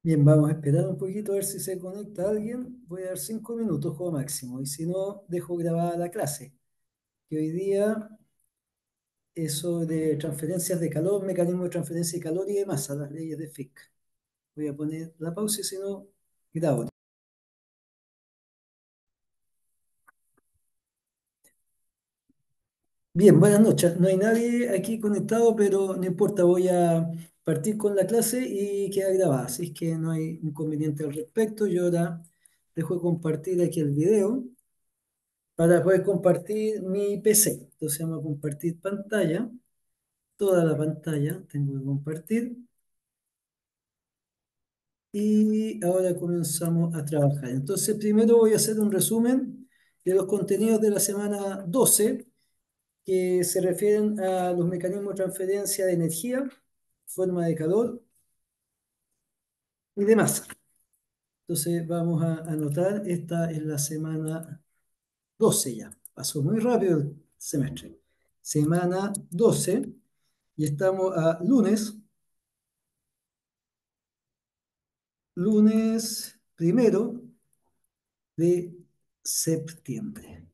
Bien, vamos a esperar un poquito a ver si se conecta alguien. Voy a dar 5 minutos como máximo y si no, dejo grabada la clase, que hoy día es sobre transferencias de calor, mecanismo de transferencia de calor y de masa, las leyes de Fick. Voy a poner la pausa y si no, grabo. Bien, buenas noches. No hay nadie aquí conectado, pero no importa, voy a partir con la clase y queda grabada, así es que no hay inconveniente al respecto. Yo ahora dejo de compartir aquí el video para poder compartir mi PC. Entonces vamos a compartir pantalla, toda la pantalla tengo que compartir y ahora comenzamos a trabajar. Entonces primero voy a hacer un resumen de los contenidos de la semana 12 que se refieren a los mecanismos de transferencia de energía, forma de calor y de masa. Entonces vamos a anotar, esta es la semana 12 ya, pasó muy rápido el semestre. Semana 12 y estamos a lunes 1 de septiembre,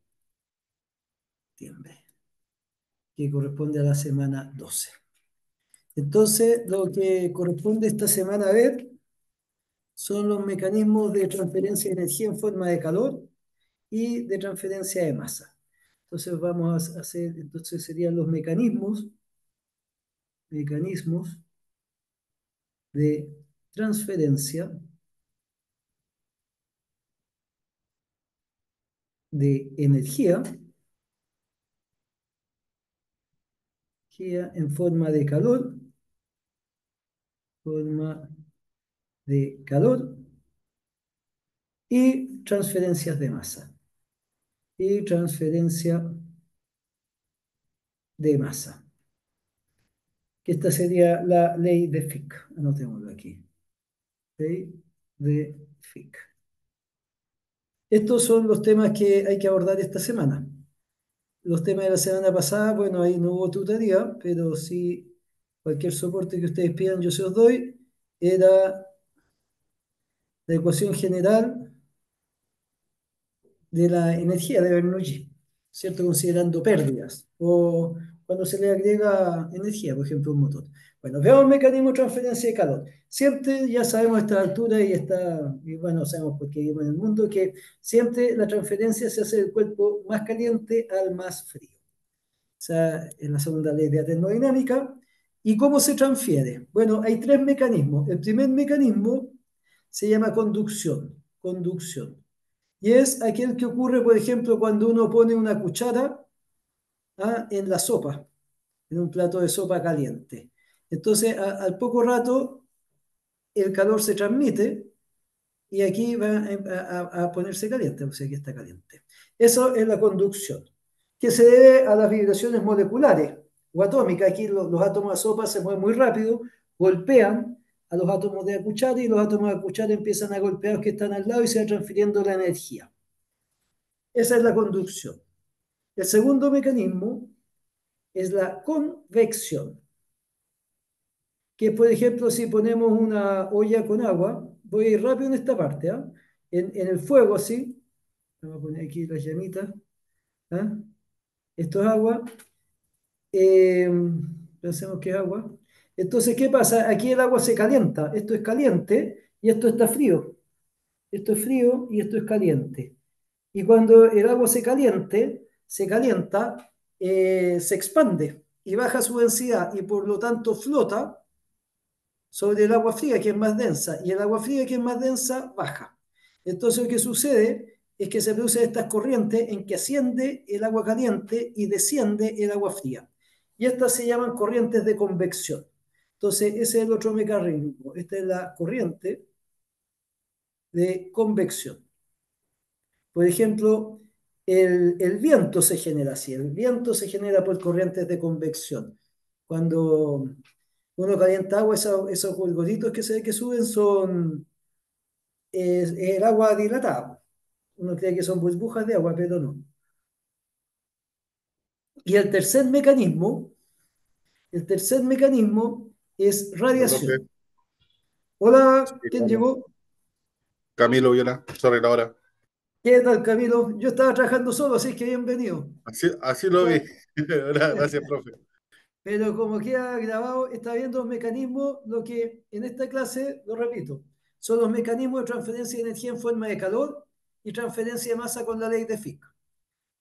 que corresponde a la semana 12. Entonces, lo que corresponde esta semana a ver son los mecanismos de transferencia de energía en forma de calor y de transferencia de masa. Entonces, vamos a hacer, entonces serían los mecanismos de transferencia de energía en forma de calor y transferencias de masa. Y transferencia de masa. Que esta sería la ley de Fick. Anotémoslo aquí. Ley de Fick. Estos son los temas que hay que abordar esta semana. Los temas de la semana pasada, bueno, ahí no hubo tutoría, pero sí cualquier soporte que ustedes pidan yo se los doy. Era la ecuación general de la energía de Bernoulli, ¿cierto? Considerando pérdidas o cuando se le agrega energía, por ejemplo, un motor. Bueno, veamos el mecanismo de transferencia de calor. Siempre ya sabemos a esta altura y bueno, sabemos por qué vivimos en el mundo, que siempre la transferencia se hace del cuerpo más caliente al más frío. O sea, en la segunda ley de termodinámica. ¿Y cómo se transfiere? Bueno, hay tres mecanismos. El primer mecanismo se llama conducción. Conducción. Y es aquel que ocurre, por ejemplo, cuando uno pone una cuchara en la sopa, en un plato de sopa caliente. Entonces, al poco rato, el calor se transmite y aquí va a ponerse caliente, o sea, aquí está caliente. Eso es la conducción, que se debe a las vibraciones moleculares o atómicas. Aquí los átomos de sopa se mueven muy rápido, golpean a los átomos de la cuchara y los átomos de la cuchara empiezan a golpear a los que están al lado y se va transfiriendo la energía. Esa es la conducción. El segundo mecanismo es la convección, que por ejemplo si ponemos una olla con agua, voy a ir rápido en esta parte, en el fuego así, vamos a poner aquí las llamitas, ¿ah? Esto es agua, eh, pensemos que es agua. Entonces, ¿qué pasa? Aquí el agua se calienta, esto es caliente y esto está frío. Esto es frío y esto es caliente. Y cuando el agua se calienta, se expande y baja su densidad y por lo tanto flota sobre el agua fría que es más densa y el agua fría que es más densa baja. Entonces lo que sucede es que se producen estas corrientes en que asciende el agua caliente y desciende el agua fría. Y estas se llaman corrientes de convección. Entonces ese es el otro mecanismo. Esta es la corriente de convección. Por ejemplo, el viento se genera así. El viento se genera por corrientes de convección. Cuando uno calienta agua, esos gorgoritos que se ve que suben es el agua dilatada. Uno cree que son burbujas de agua, pero no. Y el tercer mecanismo es No, profe, radiación. Hola, Sí, ¿quién claro. llegó? Camilo Viola, sorry la hora. ¿Qué tal, Camilo? Yo estaba trabajando solo, así que bienvenido. Así lo vi. Ya. Gracias, profe. Pero como queda grabado, está viendo los mecanismos, lo que en esta clase, lo repito, son los mecanismos de transferencia de energía en forma de calor y transferencia de masa con la ley de Fick.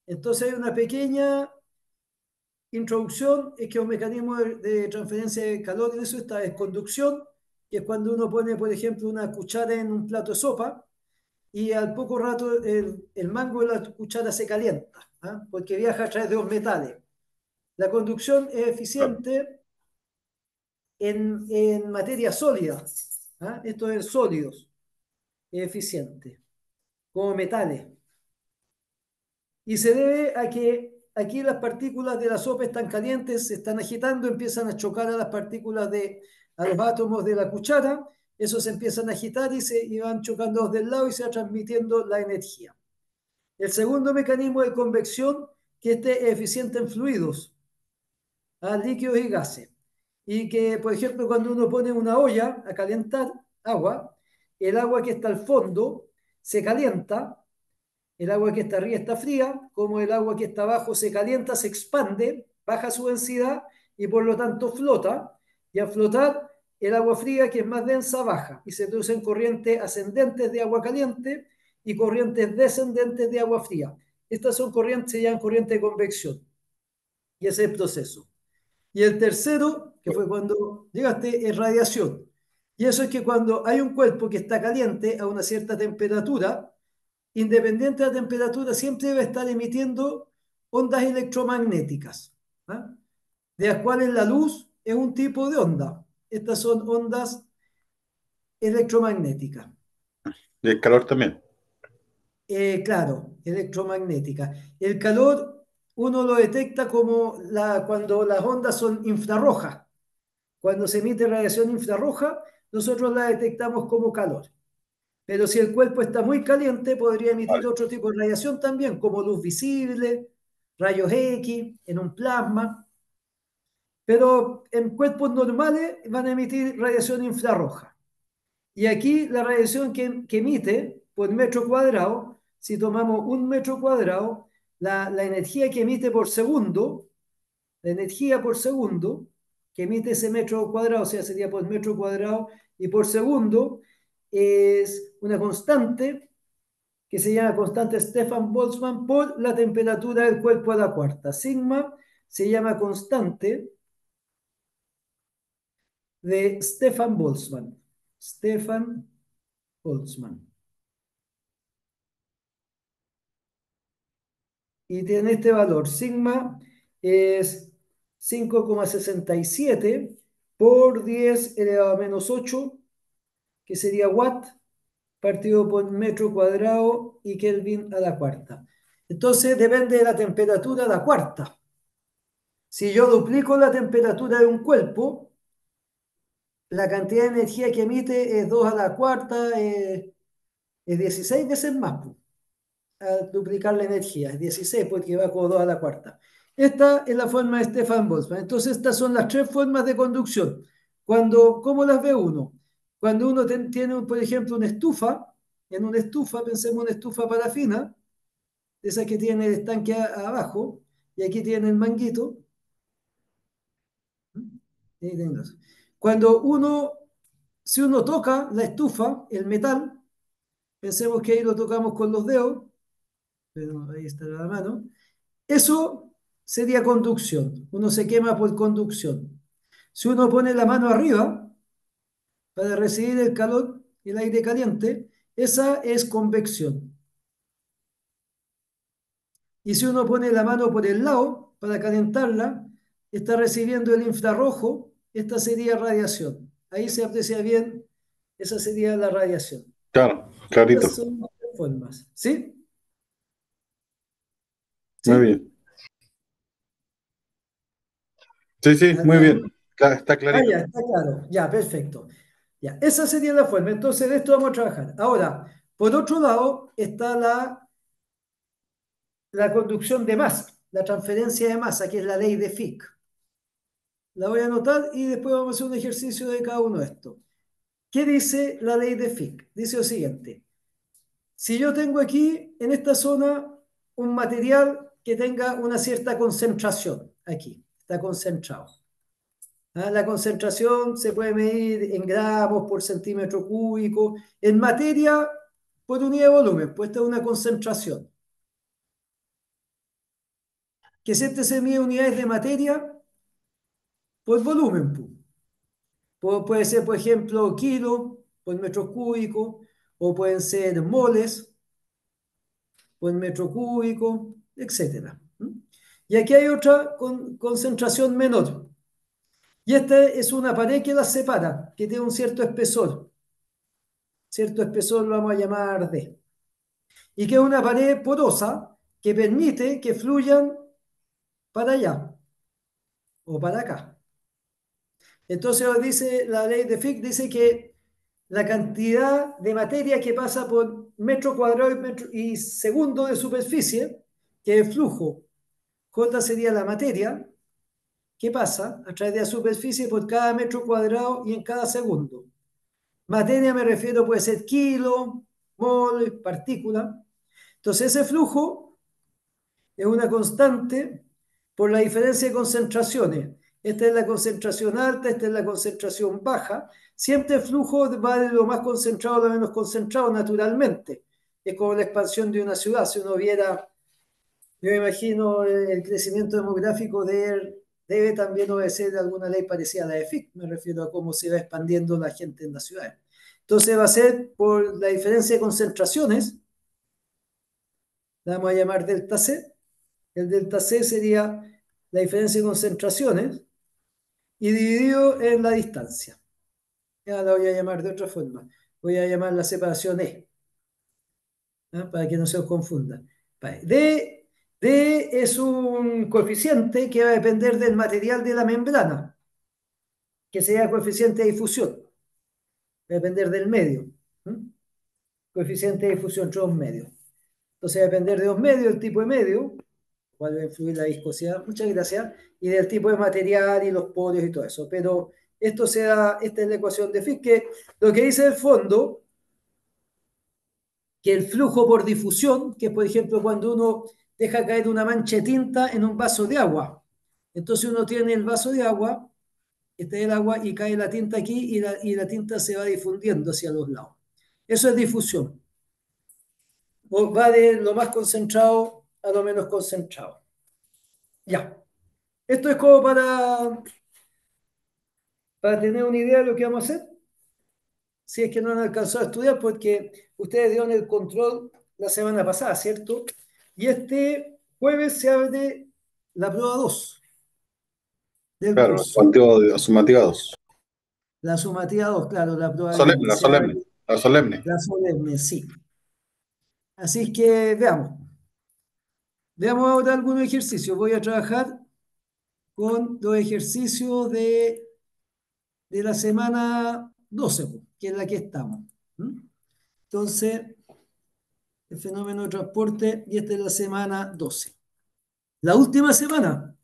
Entonces hay una pequeña introducción, es que un mecanismo de transferencia de calor en eso está es conducción, que es cuando uno pone, por ejemplo, una cuchara en un plato de sopa y al poco rato el mango de la cuchara se calienta, ¿ah? Porque viaja a través de los metales. La conducción es Claro. eficiente en materia sólida, ¿ah? Esto es sólidos, es eficiente, como metales. Y se debe a que aquí las partículas de la sopa están calientes, se están agitando, empiezan a chocar a las partículas a los átomos de la cuchara, esos se empiezan a agitar y van chocando del lado y se va transmitiendo la energía. El segundo mecanismo de convección, que este es eficiente en fluidos, a líquidos y gases. Y que, por ejemplo, cuando uno pone una olla a calentar agua, el agua que está al fondo se calienta, el agua que está arriba está fría, como el agua que está abajo se calienta, se expande, baja su densidad y por lo tanto flota. Y al flotar, el agua fría, que es más densa, baja y se producen corrientes ascendentes de agua caliente y corrientes descendentes de agua fría. Estas son corrientes, se llaman corrientes de convección y ese es el proceso. Y el tercero, que fue cuando llegaste, es radiación. Y eso es que cuando hay un cuerpo que está caliente a una cierta temperatura, independiente de la temperatura, siempre debe estar emitiendo ondas electromagnéticas, ¿ah? De las cuales la luz es un tipo de onda. Estas son ondas electromagnéticas. Y el calor también. Claro, electromagnética. El calor uno lo detecta como cuando las ondas son infrarrojas. Cuando se emite radiación infrarroja, nosotros la detectamos como calor. Pero si el cuerpo está muy caliente, podría emitir Vale. otro tipo de radiación también, como luz visible, rayos X, en un plasma. Pero en cuerpos normales van a emitir radiación infrarroja. Y aquí la radiación que emite por metro cuadrado, si tomamos un metro cuadrado, la energía que emite por segundo, la energía por segundo que emite ese metro cuadrado, o sea, sería por metro cuadrado y por segundo, es una constante que se llama constante Stefan Boltzmann por la temperatura del cuerpo a la cuarta. Sigma se llama constante de Stefan Boltzmann. Stefan Boltzmann. Y tiene este valor. Sigma es 5,67 por 10 elevado a menos 8, que sería watt, partido por metro cuadrado y Kelvin a la cuarta. Entonces depende de la temperatura a la cuarta. Si yo duplico la temperatura de un cuerpo, la cantidad de energía que emite es 2 a la cuarta, es 16 veces más, pues, al duplicar la energía. Es 16 porque va como 2 a la cuarta. Esta es la forma de Stefan Boltzmann. Entonces estas son las tres formas de conducción. ¿Cómo las ve uno? Cuando uno tiene, por ejemplo, una estufa, en una estufa, pensemos en una estufa parafina, esa que tiene el estanque abajo, y aquí tiene el manguito. Cuando si uno toca la estufa, el metal, pensemos que ahí lo tocamos con los dedos, pero ahí está la mano, eso sería conducción. Uno se quema por conducción. Si uno pone la mano arriba para recibir el calor y el aire caliente, esa es convección. Y si uno pone la mano por el lado para calentarla, está recibiendo el infrarrojo, esta sería radiación. Ahí se aprecia bien, esa sería la radiación. Claro, Estas clarito. son las formas. ¿Sí? Muy ¿Sí? bien. Sí, sí, muy ¿Anda? bien. Está Ya, clarito. está claro. Ya, perfecto. Ya, esa sería la forma. Entonces, de esto vamos a trabajar. Ahora, por otro lado, está la conducción de masa, la transferencia de masa, que es la ley de Fick. La voy a anotar y después vamos a hacer un ejercicio de cada uno de estos. ¿Qué dice la ley de Fick? Dice lo siguiente. Si yo tengo aquí, en esta zona, un material que tenga una cierta concentración, aquí, está concentrado. ¿Ah? La concentración se puede medir en gramos por centímetro cúbico, en materia por unidad de volumen, pues esta es una concentración. Que siempre se mide unidades de materia por volumen. Puede ser, por ejemplo, kilo por metro cúbico, o pueden ser moles por metro cúbico, etcétera. Y aquí hay otra concentración menor. Y esta es una pared que las separa, que tiene un cierto espesor. Cierto espesor lo vamos a llamar D. Y que es una pared porosa que permite que fluyan para allá o para acá. Entonces dice la ley de Fick, dice que la cantidad de materia que pasa por metro cuadrado y segundo de superficie, que es flujo, J sería la materia, que pasa a través de la superficie por cada metro cuadrado y en cada segundo. Materia me refiero, puede ser kilo, mol, partícula. Entonces ese flujo es una constante por la diferencia de concentraciones. Esta es la concentración alta, esta es la concentración baja. Siempre el flujo va de lo más concentrado a lo menos concentrado naturalmente. Es como la expansión de una ciudad. Si uno viera, yo me imagino, el crecimiento demográfico debe también obedecer a alguna ley parecida a la de Fick. Me refiero a cómo se va expandiendo la gente en las ciudades. Entonces va a ser por la diferencia de concentraciones, la vamos a llamar delta C. El delta C sería la diferencia de concentraciones y dividido en la distancia. Ya la voy a llamar de otra forma. Voy a llamar la separación E, ¿no? Para que no se os confunda. D es un coeficiente que va a depender del material de la membrana, que sería coeficiente de difusión. Va a depender del medio. ¿Mm? Coeficiente de difusión entre dos medios. Entonces va a depender de dos medios, el tipo de medio, cuál va a influir la viscosidad, muchas gracias, y del tipo de material y los porios y todo eso. Pero esta es la ecuación de Fick, que lo que dice el fondo, que el flujo por difusión, que es por ejemplo cuando uno deja caer una mancha de tinta en un vaso de agua. Entonces uno tiene el vaso de agua, este es el agua, y cae la tinta aquí y la tinta se va difundiendo hacia los lados. Eso es difusión. Va de lo más concentrado a lo menos concentrado. Ya. Esto es como para tener una idea de lo que vamos a hacer. Si es que no han alcanzado a estudiar, porque ustedes dieron el control la semana pasada, ¿cierto? Y este jueves se abre la prueba 2 del Claro, curso. sumativa 2. La sumativa 2, claro, la Solemne, probablemente la se abre solemne, la solemne. la solemne, sí. Así que veamos. Veamos ahora algunos ejercicios. Voy a trabajar con los ejercicios de la semana 12, que es la que estamos. ¿Mm? Entonces, el fenómeno de transporte, y esta es la semana 12. La última semana.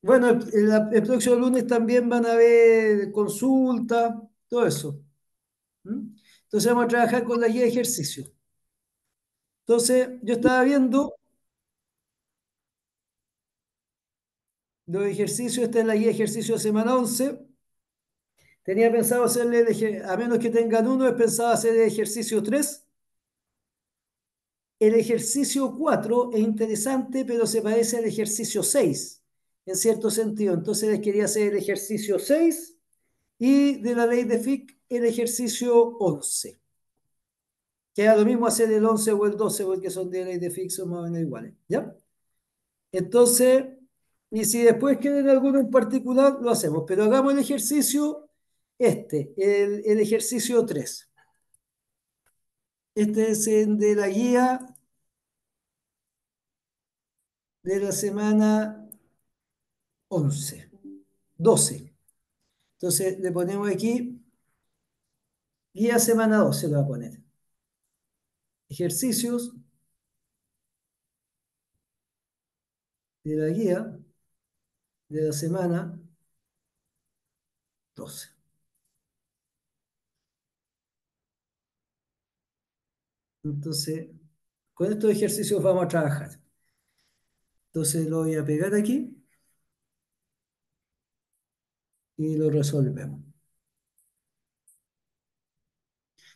Bueno, el próximo lunes también van a haber consultas, todo eso. ¿Mm? Entonces vamos a trabajar con la guía de ejercicio. Entonces, yo estaba viendo los ejercicios, esta es la guía de ejercicio de semana 11. Tenía pensado hacerle, a menos que tengan uno, he pensado hacer el ejercicio 3. El ejercicio 4 es interesante, pero se parece al ejercicio 6 en cierto sentido. Entonces les quería hacer el ejercicio 6 y de la ley de Fick el ejercicio 11. Queda lo mismo hacer el 11 o el 12 porque son de ley de Fick, son más o menos iguales. ¿Ya? Entonces, y si después quieren alguno en particular, lo hacemos. Pero hagamos el ejercicio el ejercicio 3. Este es el de la guía de la semana 11, 12. Entonces le ponemos aquí, guía semana 12 lo va a poner. Ejercicios de la guía de la semana 12. Entonces, con estos ejercicios vamos a trabajar. Entonces lo voy a pegar aquí y lo resolvemos.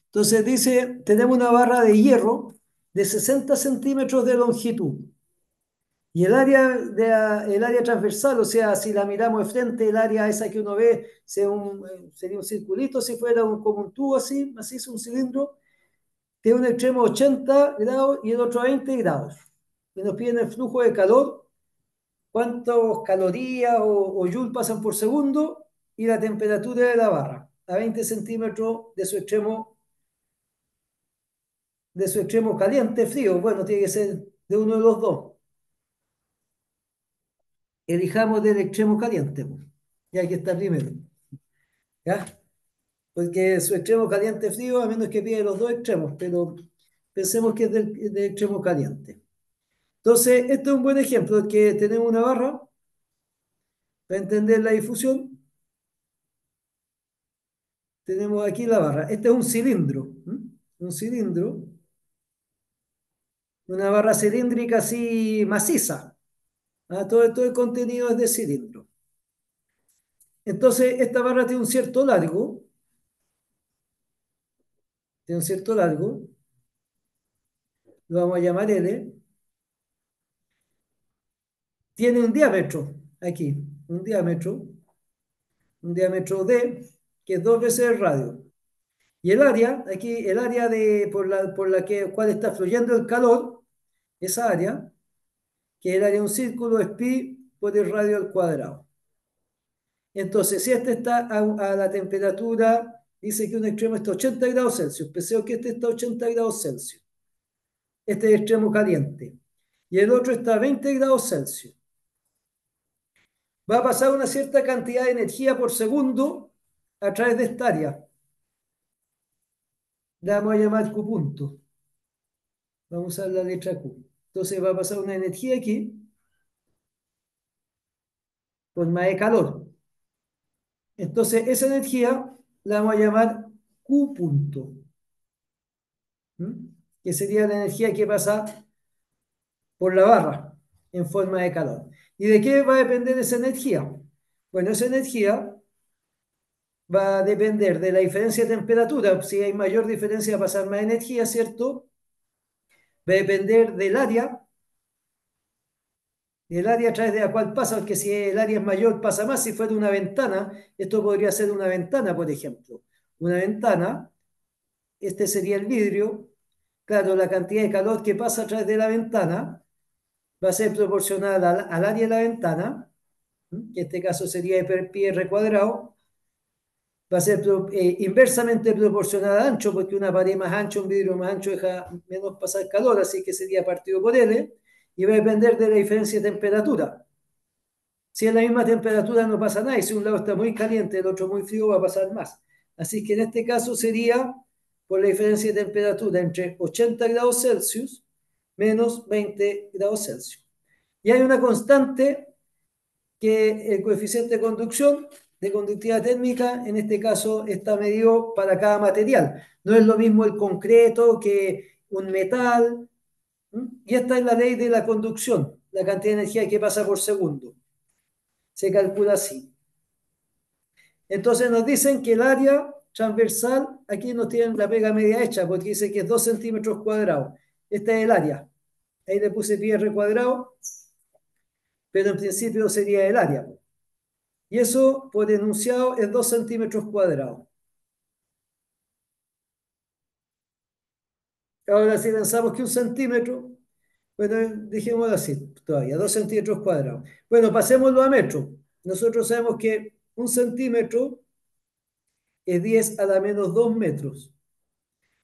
Entonces dice, tenemos una barra de hierro de 60 centímetros de longitud. Y el área transversal, o sea, si la miramos de frente, el área esa que uno ve sería un circulito, si fuera como un tubo así, es un cilindro, tiene un extremo 80 grados y el otro 20 grados. Y nos piden el flujo de calor, cuántas calorías o joule pasan por segundo y la temperatura de la barra a 20 centímetros de su extremo caliente, frío. Bueno, tiene que ser de uno de los dos. Elijamos del extremo caliente, ya que está primero. ¿Ya? Porque su extremo caliente frío, a menos que pide los dos extremos, pero pensemos que es del extremo caliente. Entonces, este es un buen ejemplo, que tenemos una barra para entender la difusión. Tenemos aquí la barra. Este es un cilindro. Un cilindro. Una barra cilíndrica así maciza. Todo el contenido es de cilindro. Entonces, esta barra tiene un cierto largo. Tiene un cierto largo. Lo vamos a llamar L. Tiene un diámetro aquí. Un diámetro D, que es 2 veces el radio. Y el área, aquí, el área por la cual está fluyendo el calor, esa área, que es el área de un círculo, es pi por el radio al cuadrado. Entonces, si este está a la temperatura, dice que un extremo está a 80 grados Celsius, pensemos que este está a 80 grados Celsius. Este es el extremo caliente. Y el otro está a 20 grados Celsius. Va a pasar una cierta cantidad de energía por segundo a través de esta área. La vamos a llamar Q punto. Vamos a usar la letra Q. Entonces va a pasar una energía aquí, forma de calor. Entonces esa energía la vamos a llamar Q punto, que sería la energía que pasa por la barra en forma de calor. ¿Y de qué va a depender esa energía? Bueno, esa energía va a depender de la diferencia de temperatura. Si hay mayor diferencia va a pasar más energía, ¿cierto? Va a depender del área a través de la cual pasa, porque si el área es mayor pasa más. Si fuera una ventana, esto podría ser una ventana, por ejemplo. Una ventana, este sería el vidrio. Claro, la cantidad de calor que pasa a través de la ventana va a ser proporcional al área de la ventana, que en este caso sería pi r cuadrado, va a ser inversamente proporcional al ancho, porque una pared más ancha, un vidrio más ancho deja menos pasar calor, así que sería partido por L, y va a depender de la diferencia de temperatura. Si es la misma temperatura no pasa nada, y si un lado está muy caliente, el otro muy frío, va a pasar más. Así que en este caso sería por la diferencia de temperatura entre 80 grados Celsius menos 20 grados Celsius. Y hay una constante que el coeficiente de conducción, de conductividad térmica, en este caso está medido para cada material. No es lo mismo el concreto que un metal. Y esta es la ley de la conducción, la cantidad de energía que pasa por segundo. Se calcula así. Entonces nos dicen que el área transversal, aquí nos tienen la pega media hecha, porque dice que es 2 centímetros cuadrados. Esta es el área. Ahí le puse pi r cuadrado, pero en principio sería el área. Y eso, por enunciado, es 2 centímetros cuadrados. Ahora, si pensamos que un centímetro, bueno, dejémoslo así todavía, 2 centímetros cuadrados. Bueno, pasémoslo a metros. Nosotros sabemos que un centímetro es 10 a la menos 2 metros.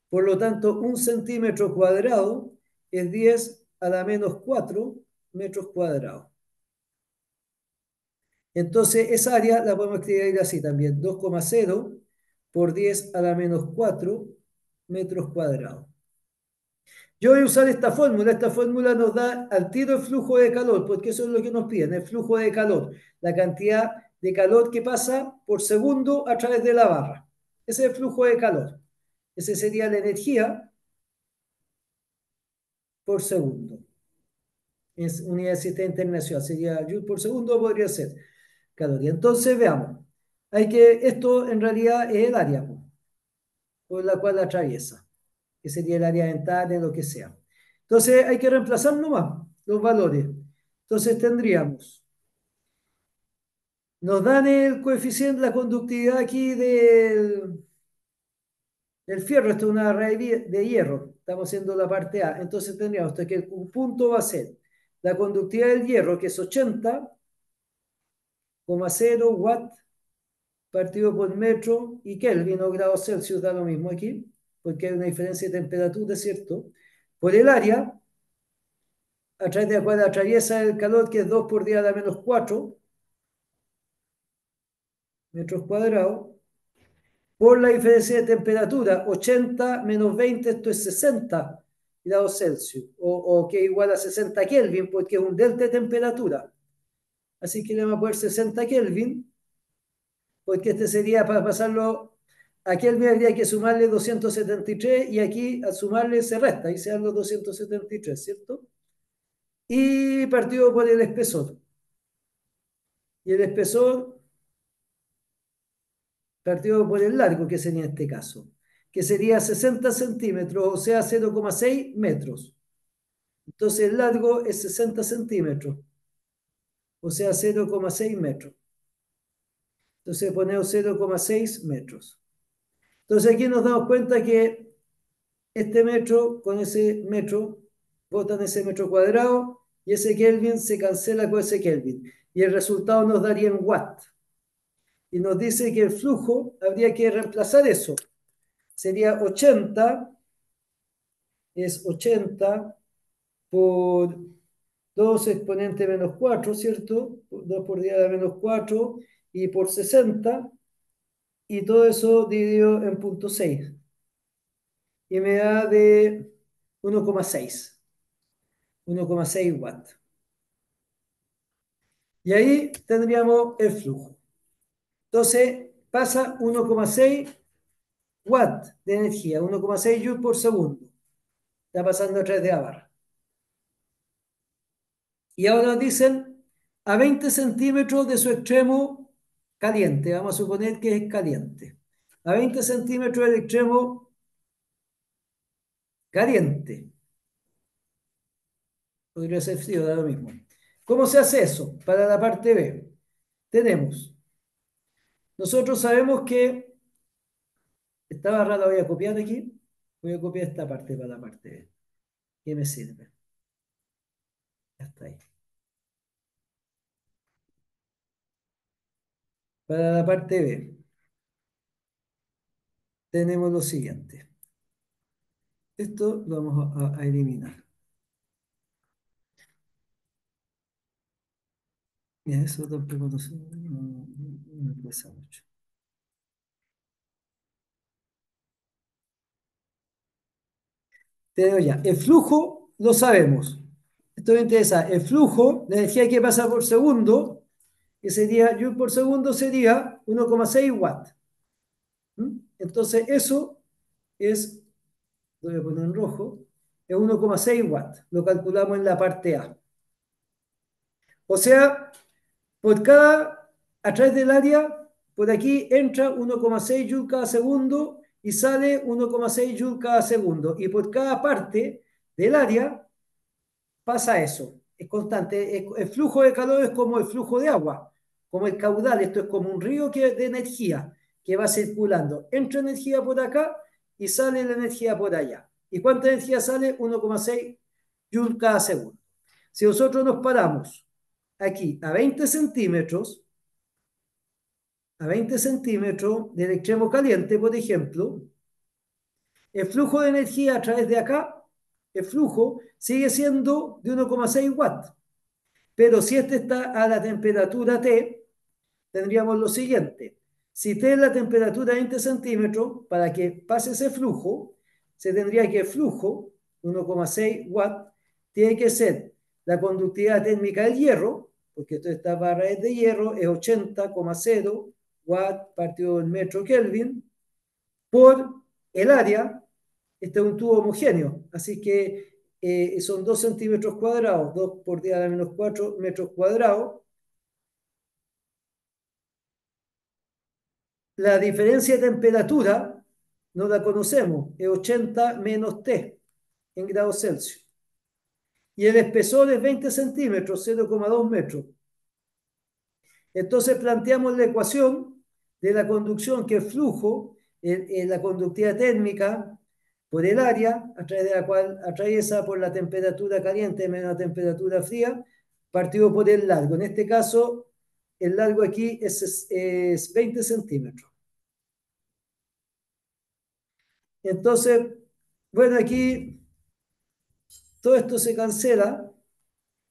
Por lo tanto, un centímetro cuadrado es 10 a la menos 4 metros cuadrados. Entonces, esa área la podemos escribir así también, 2,0 por 10 a la menos 4 metros cuadrados. Yo voy a usar esta fórmula nos da al tiro el flujo de calor, porque eso es lo que nos piden, el flujo de calor, la cantidad de calor que pasa por segundo a través de la barra. Ese es el flujo de calor. Esa sería la energía por segundo. Es unidad de sistema internacional, sería joule por segundo, podría ser caloría. Entonces, veamos. Esto en realidad es el área por la cual atraviesa, que sería el área dental, de lo que sea. Entonces, hay que reemplazar nomás los valores. Entonces, nos dan el coeficiente, la conductividad aquí del fierro. Esto es una raíz de hierro. Estamos haciendo la parte A. Entonces, tendríamos que un punto va a ser la conductividad del hierro, que es 80,0 watt partido por metro y Kelvin o grados Celsius, da lo mismo aquí, porque hay una diferencia de temperatura, ¿cierto? Por el área, a través de la cual atraviesa el calor, que es 2 por 10 a la menos 4 metros cuadrados, por la diferencia de temperatura, 80 menos 20, esto es 60 grados Celsius, o que es igual a 60 Kelvin, porque es un delta de temperatura. Así que le vamos a poner 60 Kelvin, porque este sería para pasarlo. Aquí al habría que sumarle 273 y aquí al sumarle se resta y se dan los 273, ¿cierto? Y partido por el espesor. Y el espesor partido por el largo, que sería en este caso, que sería 60 centímetros, o sea, 0,6 metros. Entonces el largo es 60 centímetros, o sea, 0,6 metros. Entonces ponemos 0,6 metros. Entonces aquí nos damos cuenta que este metro con ese metro, botan ese metro cuadrado y ese Kelvin se cancela con ese Kelvin. Y el resultado nos daría en watt. Y nos dice que el flujo habría que reemplazar eso. Sería 80, es 80 por 2 exponente menos 4, ¿cierto? 2 por 10 a la menos 4 y por 60, y todo eso dividido en 0,6. Y me da de 1,6. 1,6 watts. Y ahí tendríamos el flujo. Entonces pasa 1,6 watts de energía, 1,6 joules por segundo. Está pasando a través de la barra. Y ahora nos dicen a 20 centímetros de su extremo caliente. Vamos a suponer que es caliente. A 20 centímetros del extremo caliente. Podría ser frío, da lo mismo. ¿Cómo se hace eso? Para la parte B. Nosotros sabemos que esta barra la voy a copiar aquí. Voy a copiar esta parte para la parte B. ¿Qué me sirve? Ya está ahí. Para la parte B tenemos lo siguiente. Esto lo vamos a eliminar. Y eso tampoco no pesa mucho. Tenemos ya. El flujo lo sabemos. Esto me interesa. El flujo, la energía que pasa por segundo, que sería, joule por segundo, sería 1,6 watts. Entonces, eso es, lo voy a poner en rojo, es 1,6 watts. Lo calculamos en la parte A. O sea, a través del área, por aquí entra 1,6 joules cada segundo y sale 1,6 joules cada segundo. Y por cada parte del área pasa eso. Es constante. El flujo de calor es como el flujo de agua, como el caudal. Esto es como un río de energía que va circulando. Entra energía por acá y sale la energía por allá. ¿Y cuánta energía sale? 1,6 joules cada segundo. Si nosotros nos paramos aquí a 20 centímetros del extremo caliente, por ejemplo, el flujo de energía a través de acá, el flujo sigue siendo de 1,6 watts. Pero si este está a la temperatura T, tendríamos lo siguiente. Si T es la temperatura de 20 centímetros, para que pase ese flujo, se tendría que el flujo, 1,6 watts, tiene que ser la conductividad térmica del hierro, porque esta barra es de hierro, es 80,0 watts partido del metro Kelvin, por el área. Este es un tubo homogéneo, así que son 2 centímetros cuadrados, 2 por 10 a la menos 4 metros cuadrados. La diferencia de temperatura no la conocemos, es 80 menos T en grados Celsius. Y el espesor es 20 centímetros, 0,2 metros. Entonces planteamos la ecuación de la conducción, que es flujo en la conductividad térmica por el área, a través de la cual atraviesa por la temperatura caliente menos la temperatura fría, partido por el largo. En este caso, el largo aquí es 20 centímetros. Entonces, bueno, aquí todo esto se cancela.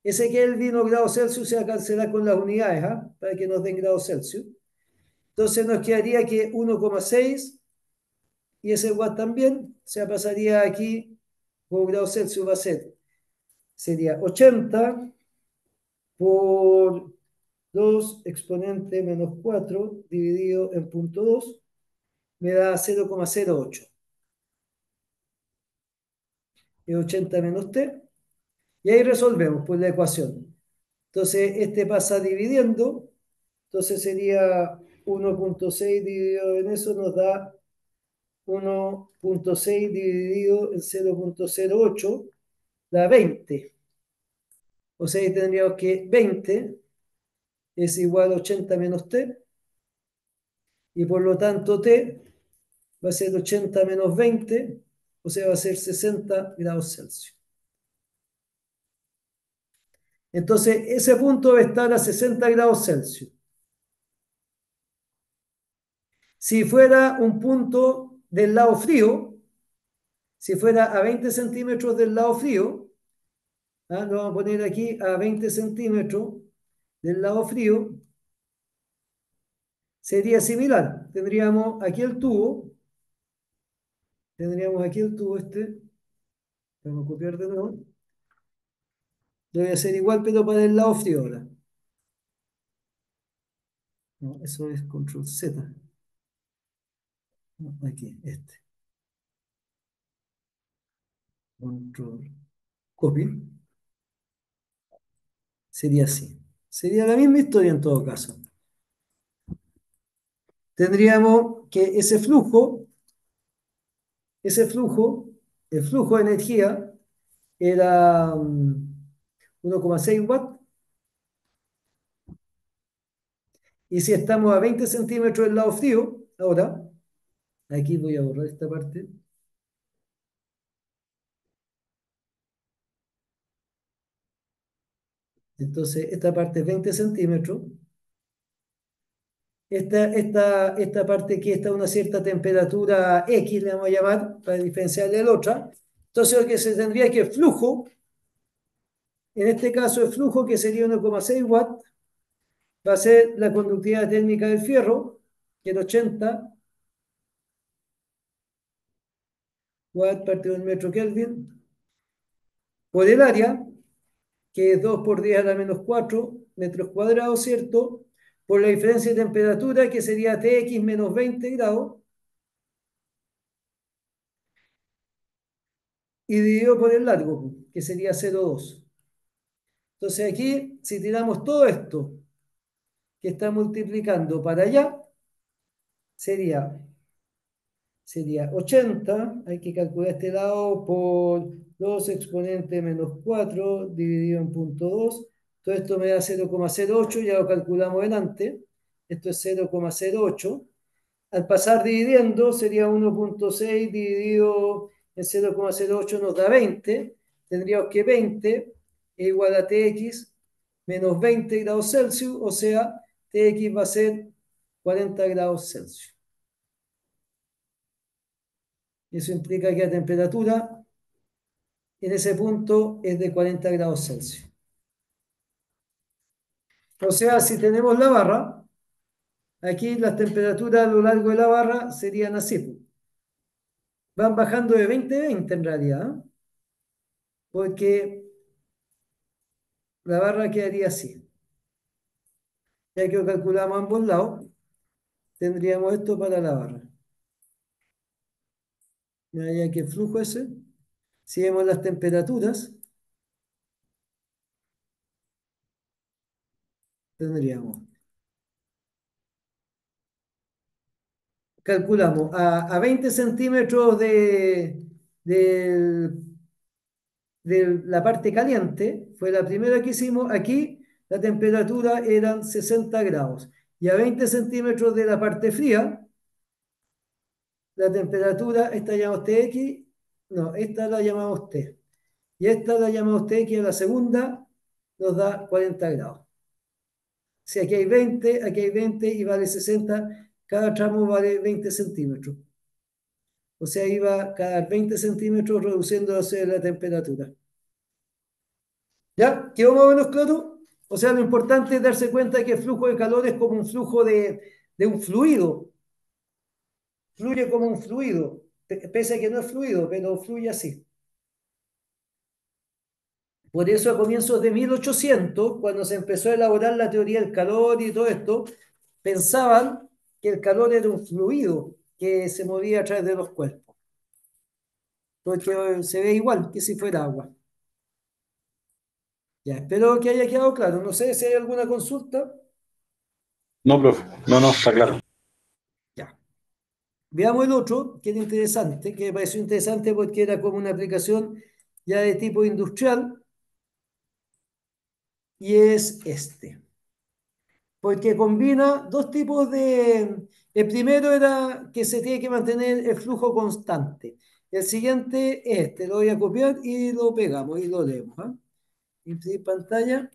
Ese Kelvin o grado Celsius se va a cancelar con las unidades, ¿ah? Para que nos den grados Celsius. Entonces nos quedaría que 1,6 y ese watt también se pasaría aquí con grados Celsius, va a ser, sería 80 por 2 exponente menos 4 dividido en punto 2 me da 0,08. Es 80 menos t. Y ahí resolvemos pues la ecuación. Entonces este pasa dividiendo. Entonces sería 1,6 dividido en eso nos da 1,6 dividido en 0,08 da 20. O sea, ahí tendríamos que 20 es igual a 80 menos t, y por lo tanto t va a ser 80 menos 20, o sea, va a ser 60 grados Celsius. Entonces, ese punto va a estar a 60 grados Celsius. Si fuera un punto del lado frío, si fuera a 20 centímetros del lado frío, lo vamos a poner aquí a 20 centímetros del lado frío, sería similar. Tendríamos aquí el tubo este, vamos a copiar de nuevo. Lo voy a hacer igual, pero para el lado frío ahora. No, eso es control Z. No, aquí, este. Control copy. Sería así. Sería la misma historia en todo caso. Tendríamos que el flujo de energía era 1,6 watts. Y si estamos a 20 centímetros del lado frío, ahora, aquí voy a borrar esta parte. Entonces, esta parte es 20 centímetros. Esta parte aquí está a una cierta temperatura X, le vamos a llamar, para diferenciarle de la otra. Entonces, lo que se tendría que el flujo, en este caso el flujo que sería 1,6 watts, va a ser la conductividad térmica del fierro, que es 80 watts partido del metro Kelvin, por el área, que es 2 por 10 a la menos 4 metros cuadrados, ¿cierto? Por la diferencia de temperatura, que sería Tx menos 20 grados, y dividido por el largo, que sería 0,2. Entonces aquí, si tiramos todo esto que está multiplicando para allá, sería, sería 80, hay que calcular este lado por 2 exponente menos 4 dividido en punto 2. Todo esto me da 0,08, ya lo calculamos delante. Esto es 0,08. Al pasar dividiendo sería 1,6 dividido en 0,08 nos da 20. Tendríamos que 20 es igual a Tx menos 20 grados Celsius, o sea, Tx va a ser 40 grados Celsius. Eso implica que la temperatura en ese punto es de 40 grados Celsius. O sea, si tenemos la barra, aquí las temperaturas a lo largo de la barra serían así. Van bajando de 20 a 20 en realidad, ¿eh? Porque la barra quedaría así. Ya que calculamos ambos lados, tendríamos esto para la barra. Ya que el flujo ese Si vemos las temperaturas, tendríamos, calculamos a 20 centímetros de, de la parte caliente, fue la primera que hicimos, aquí la temperatura eran 60 grados. Y a 20 centímetros de la parte fría, la temperatura, esta llama usted X, no, esta la llamamos T. Y esta la llamamos T, que es la segunda, nos da 40 grados. Si aquí hay 20 y vale 60, cada tramo vale 20 centímetros. O sea, iba cada 20 centímetros reduciéndose la temperatura. ¿Ya? ¿Quedó más o menos claro? O sea, lo importante es darse cuenta que el flujo de calor es como un flujo de un fluido. Fluye como un fluido, pese a que no es fluido, pero fluye así. Por eso a comienzos de 1800, cuando se empezó a elaborar la teoría del calor y todo esto, pensaban que el calor era un fluido que se movía a través de los cuerpos, porque se ve igual que si fuera agua. Ya, espero que haya quedado claro. No sé si hay alguna consulta. No, profe. No, no, está claro. Ya. Veamos el otro, que era interesante, que me pareció interesante porque era como una aplicación ya de tipo industrial, y es este. Porque combina dos tipos de... El primero era que se tiene que mantener el flujo constante. El siguiente es este, lo voy a copiar y lo pegamos y lo leemos. ¿Ah? Imprimir pantalla,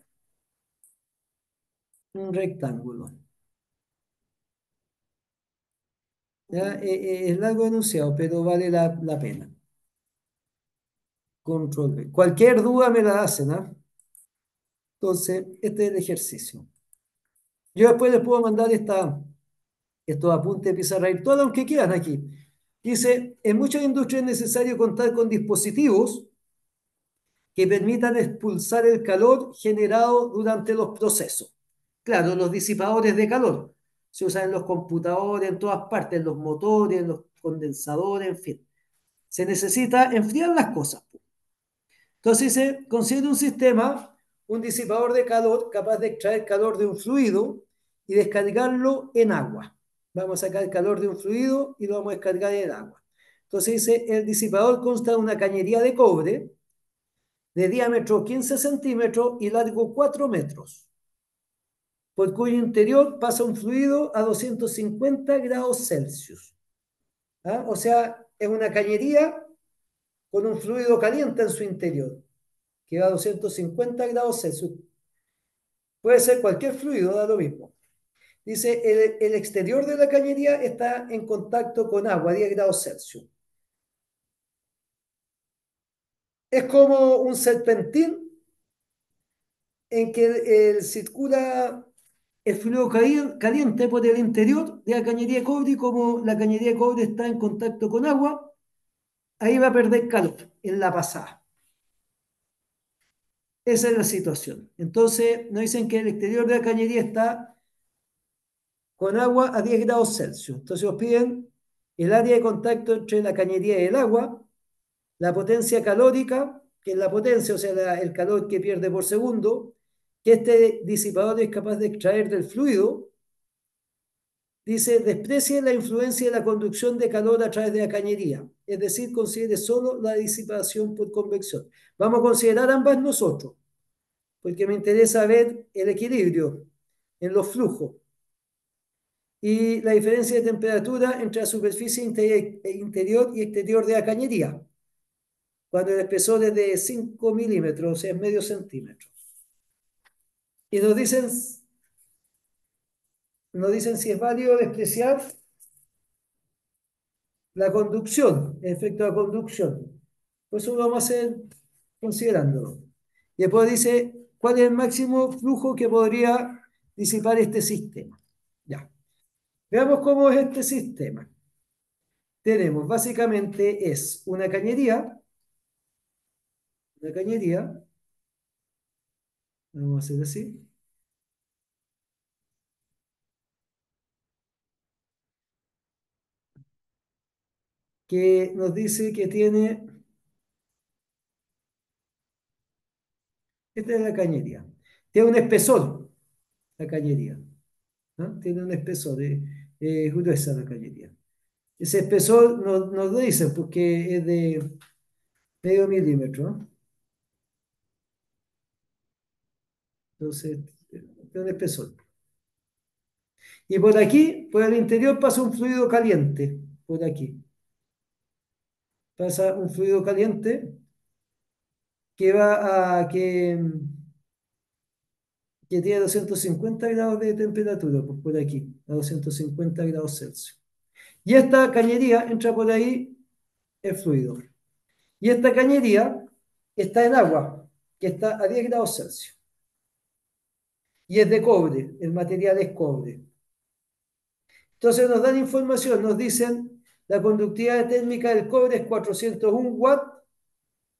un rectángulo. ¿Ya? Es largo enunciado, pero vale la pena. Control V. Cualquier duda me la hacen, ¿ah? Entonces, este es el ejercicio. Yo después les puedo mandar estos apuntes de pizarra virtual, aunque quedan aquí. Dice, en muchas industrias es necesario contar con dispositivos que permitan expulsar el calor generado durante los procesos. Claro, los disipadores de calor se usan en los computadores, en todas partes, en los motores, en los condensadores, en fin. Se necesita enfriar las cosas. Entonces se considera un sistema, un disipador de calor capaz de extraer calor de un fluido y descargarlo en agua. Vamos a sacar el calor de un fluido y lo vamos a descargar en agua. Entonces dice, el disipador consta de una cañería de cobre de diámetro 15 centímetros y largo 4 metros, por cuyo interior pasa un fluido a 250 grados Celsius. ¿Ah? O sea, es una cañería con un fluido caliente en su interior, que va a 250 grados Celsius. Puede ser cualquier fluido, da lo mismo. Dice, el exterior de la cañería está en contacto con agua a 10 grados Celsius. Es como un serpentín en que circula el fluido caliente por el interior de la cañería de cobre, y como la cañería de cobre está en contacto con agua, ahí va a perder calor en la pasada. Esa es la situación. Entonces, nos dicen que el exterior de la cañería está con agua a 10 grados Celsius. Entonces, os piden el área de contacto entre la cañería y el agua, la potencia calórica, que es la potencia, o sea, el calor que pierde por segundo, que este disipador es capaz de extraer del fluido. Dice, desprecie la influencia de la conducción de calor a través de la cañería, es decir, considere solo la disipación por convección. Vamos a considerar ambas nosotros, porque me interesa ver el equilibrio en los flujos y la diferencia de temperatura entre la superficie interior y exterior de la cañería, cuando el espesor es de 5 milímetros, o sea, es medio centímetro. Y nos dicen si es válido despreciar la conducción, el efecto de la conducción. Pues eso lo vamos a hacer considerándolo. Y después dice, ¿cuál es el máximo flujo que podría disipar este sistema? Ya. Veamos cómo es este sistema. Tenemos, básicamente, es una cañería, vamos a hacer así, que nos dice que tiene Esta es la cañería. Tiene un espesor, la cañería. ¿No? Tiene un espesor, es gruesa la cañería. Ese espesor nos dice porque es de medio milímetro, ¿no? Entonces, tiene un espesor. Y por aquí, por el interior, pasa un fluido caliente. Por aquí. Pasa un fluido caliente que va a que tiene 250 grados de temperatura, pues por aquí, a 250 grados Celsius. Y esta cañería entra por ahí el fluido. Y esta cañería está en agua, que está a 10 grados Celsius. Y es de cobre, el material es cobre. Entonces nos dan información, nos dicen la conductividad térmica del cobre es 401 watts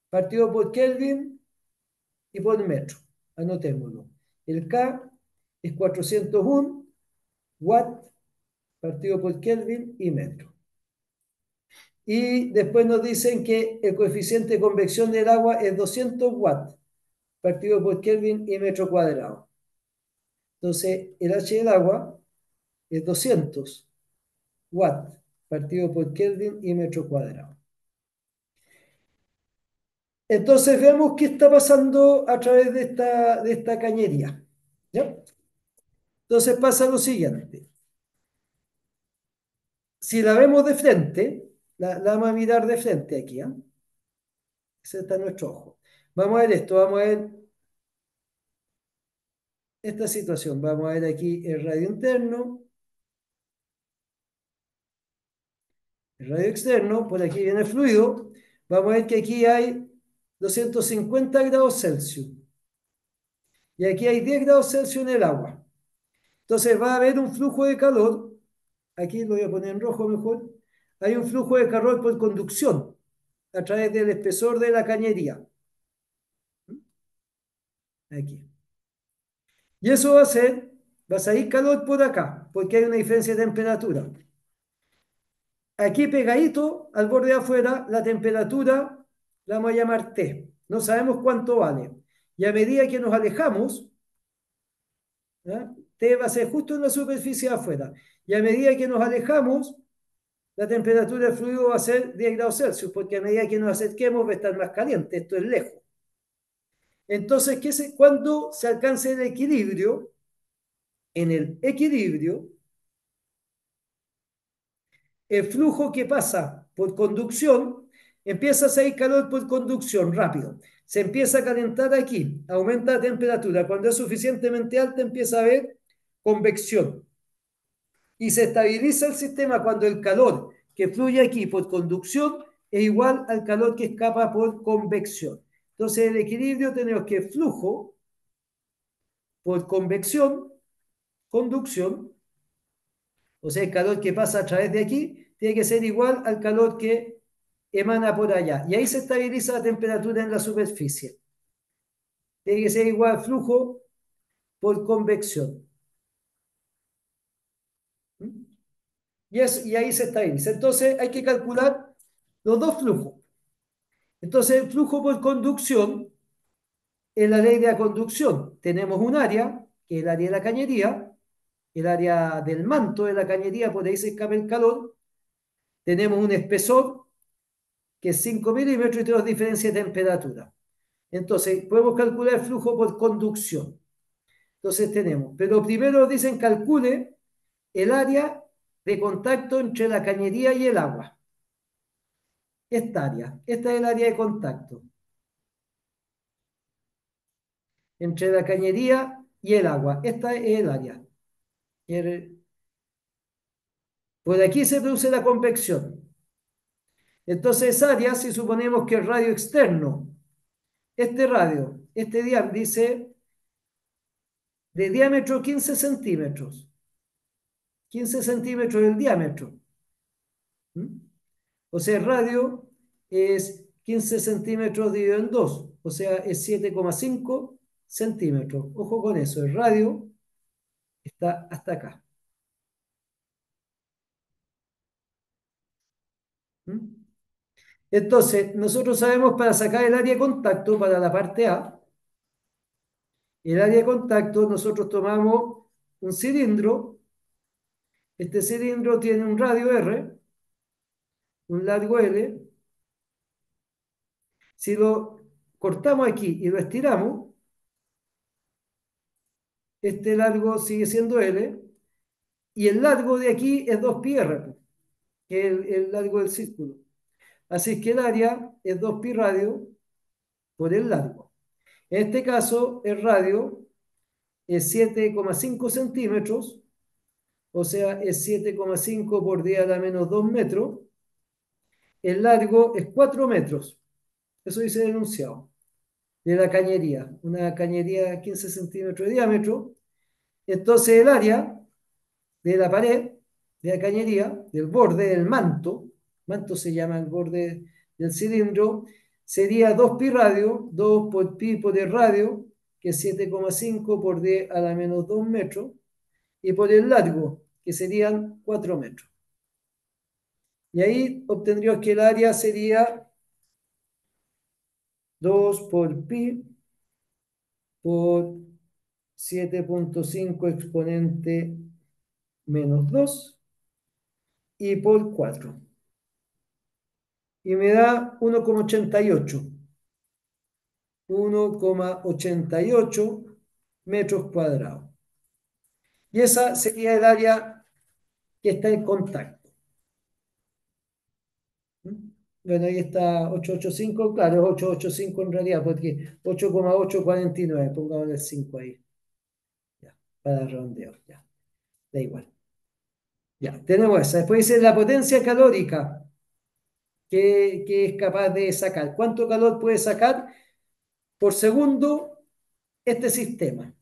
partido por Kelvin y por metro. Anotémoslo. El K es 401 watts partido por Kelvin y metro. Y después nos dicen que el coeficiente de convección del agua es 200 watts partido por Kelvin y metro cuadrado. Entonces, el H del agua es 200 watts partido por Kelvin y metro cuadrado. Entonces, veamos qué está pasando a través de esta cañería. ¿Ya? Entonces pasa lo siguiente. Si la vemos de frente, la vamos a mirar de frente aquí. ¿Eh? Ese está nuestro ojo. Vamos a ver esto, vamos a ver esta situación. Vamos a ver aquí el radio interno, el radio externo, por aquí viene el fluido. Vamos a ver que aquí hay 250 grados Celsius y aquí hay 10 grados Celsius en el agua. Entonces va a haber un flujo de calor, aquí lo voy a poner en rojo mejor, hay un flujo de calor por conducción a través del espesor de la cañería. Aquí. Y eso va a salir calor por acá, porque hay una diferencia de temperatura. Aquí pegadito, al borde de afuera, la temperatura la vamos a llamar T. No sabemos cuánto vale. Y a medida que nos alejamos, ¿eh? T va a ser justo en la superficie de afuera. Y a medida que nos alejamos, la temperatura del fluido va a ser 10 grados Celsius, porque a medida que nos acerquemos va a estar más caliente. Esto es lejos. Entonces, cuando se alcance el equilibrio, en el equilibrio, el flujo que pasa por conducción, empieza a salir calor por conducción rápido. Se empieza a calentar aquí, aumenta la temperatura. Cuando es suficientemente alta, empieza a haber convección. Y se estabiliza el sistema cuando el calor que fluye aquí por conducción es igual al calor que escapa por convección. Entonces, el equilibrio tenemos que flujo por convección, conducción, o sea, el calor que pasa a través de aquí tiene que ser igual al calor que emana por allá. Y ahí se estabiliza la temperatura en la superficie. Tiene que ser igual al flujo por convección. Y ahí se estabiliza. Entonces hay que calcular los dos flujos. Entonces el flujo por conducción es la ley de la conducción. Tenemos un área, que es el área de la cañería, el área del manto de la cañería, por ahí se escapa el calor. Tenemos un espesor, que es 5 milímetros, y tenemos diferencia de temperatura. Entonces, podemos calcular el flujo por conducción. Entonces tenemos, pero primero dicen calcule el área de contacto entre la cañería y el agua. Esta es el área de contacto entre la cañería y el agua. Esta es el área. Por aquí se produce la convección. Entonces, esa área, si suponemos que el radio externo, este radio, este diámetro, dice de diámetro 15 centímetros. 15 centímetros el diámetro. ¿Mm? O sea, el radio es 15 centímetros dividido en 2, o sea, es 7,5 centímetros. Ojo con eso, el radio está hasta acá. ¿Mm? Entonces, nosotros sabemos para sacar el área de contacto para la parte A, El área de contacto, nosotros tomamos un cilindro. Este cilindro tiene un radio R, un largo L. Si lo cortamos aquí y lo estiramos, este largo sigue siendo L, y el largo de aquí es 2πr, que es el largo del círculo. Así que el área es 2π radio por el largo. En este caso, el radio es 7,5 centímetros, o sea, es 7,5 por 10 a la menos 2 metros. El largo es 4 metros. Eso dice el enunciado de la cañería. Una cañería de 15 centímetros de diámetro. Entonces, el área de la pared, de la cañería, del borde del manto se llama el borde del cilindro, sería 2π radio, 2 por pi por el radio, que es 7,5 por 10 a la menos 2 metros, y por el largo, que serían 4 metros. Y ahí obtendríamos que el área sería 2 por pi por 7,5 exponente menos 2 y por 4. Y me da 1,88. 1,88 metros cuadrados. Y esa sería el área que está en contacto. Bueno, ahí está 885, claro, es 885 en realidad, porque 8,849, pongamos el 5 ahí, ya, para redondear, ya, da igual. Ya, tenemos esa. Después dice la potencia calórica que es capaz de sacar. ¿Cuánto calor puede sacar por segundo este sistema?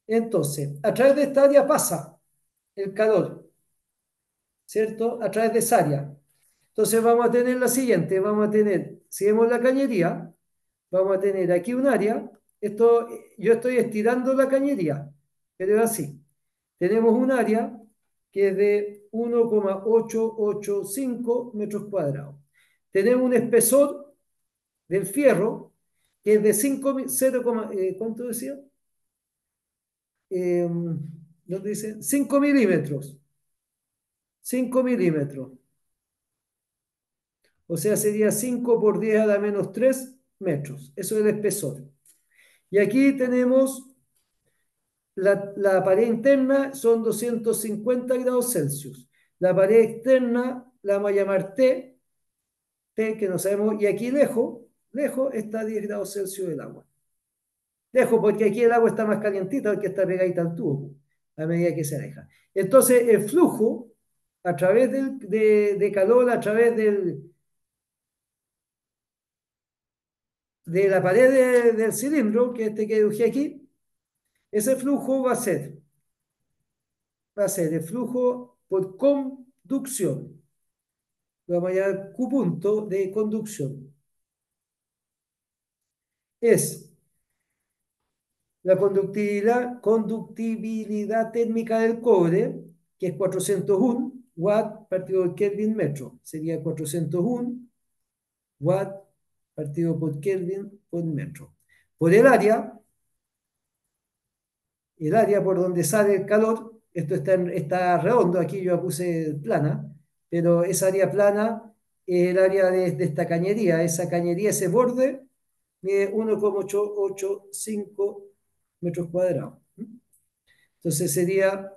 Entonces, a través de esta área pasa el calor, ¿cierto? A través de esa área. Entonces vamos a tener la siguiente, vamos a tener, si vemos la cañería, vamos a tener aquí un área, esto, yo estoy estirando la cañería, pero es así. Tenemos un área que es de 1,885 metros cuadrados. Tenemos un espesor del fierro que es de 5, 0, ¿cuánto decía? ¿Dónde dice? 5 milímetros. 5 milímetros. O sea, sería 5 por 10 a la menos 3 metros. Eso es el espesor. Y aquí tenemos la pared interna, son 250 grados Celsius. La pared externa la vamos a llamar T que no sabemos. Y aquí lejos, lejos está a 10 grados Celsius el agua. Lejos, porque aquí el agua está más calientita porque está pegadita al tubo a medida que se aleja. Entonces, el flujo a través de calor, a través de la pared del cilindro, que este que dibujé aquí, ese flujo va a ser el flujo por conducción. Lo vamos a llamar Q punto de conducción. Es la conductibilidad térmica del cobre, que es 401 watt partido por Kelvin metro. Sería 401 watt partido por Kelvin por metro. Por el área por donde sale el calor, esto está redondo, aquí yo puse plana, pero esa área plana es el área de esta cañería. Esa cañería, ese borde, mide 1,885 metros cuadrados. Entonces sería,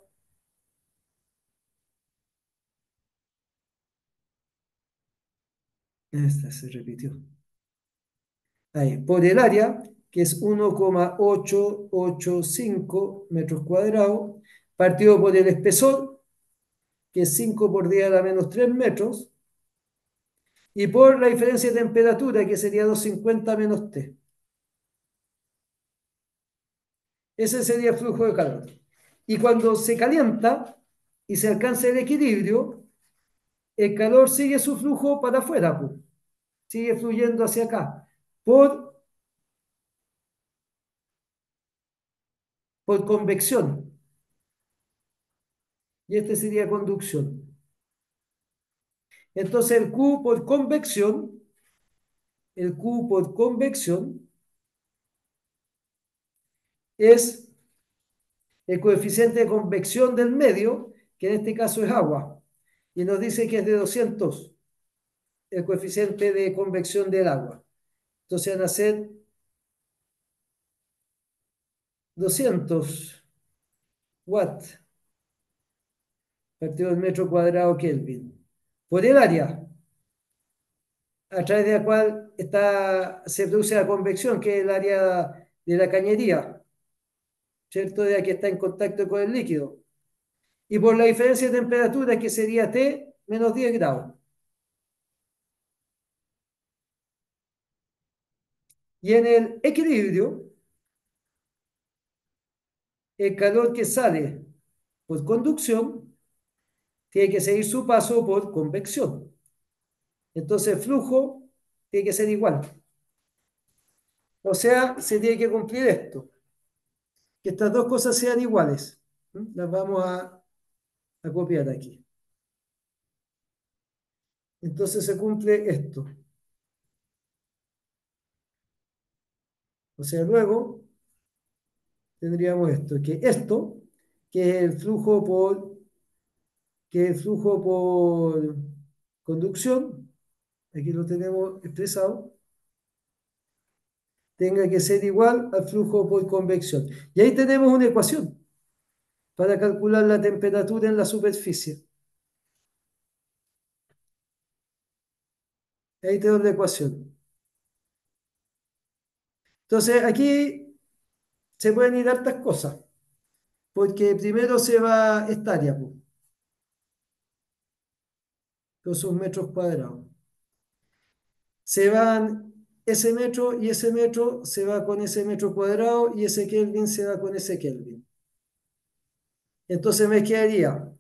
esta se repitió, ahí, por el área, que es 1,885 metros cuadrados, partido por el espesor, que es 5 por 10 a la menos 3 metros, y por la diferencia de temperatura, que sería 250 menos T. Ese sería el flujo de calor. Y cuando se calienta y se alcanza el equilibrio, el calor sigue su flujo para afuera, pues. Sigue fluyendo hacia acá, por convección. Y este sería conducción. Entonces el Q por convección es el coeficiente de convección del medio, que en este caso es agua, y nos dice que es de 200 el coeficiente de convección del agua. Entonces van a ser 200 watts partido del metro cuadrado Kelvin por el área a través de la cual se produce la convección, que es el área de la cañería, ¿cierto? De la que está en contacto con el líquido. Y por la diferencia de temperatura, que sería T menos 10 grados. Y en el equilibrio, el calor que sale por conducción tiene que seguir su paso por convección. Entonces el flujo tiene que ser igual. O sea, se tiene que cumplir esto, que estas dos cosas sean iguales. Las vamos a copiar aquí. Entonces se cumple esto. O sea, luego tendríamos esto, que es el flujo por conducción, aquí lo tenemos expresado, tenga que ser igual al flujo por convección. Y ahí tenemos una ecuación para calcular la temperatura en la superficie. Ahí tenemos la ecuación. Entonces, aquí se pueden ir hartas cosas, porque primero se va esta área, pues, todos sus metros cuadrados. Se van ese metro y ese metro se va con ese metro cuadrado y ese Kelvin se va con ese Kelvin. Entonces me quedaría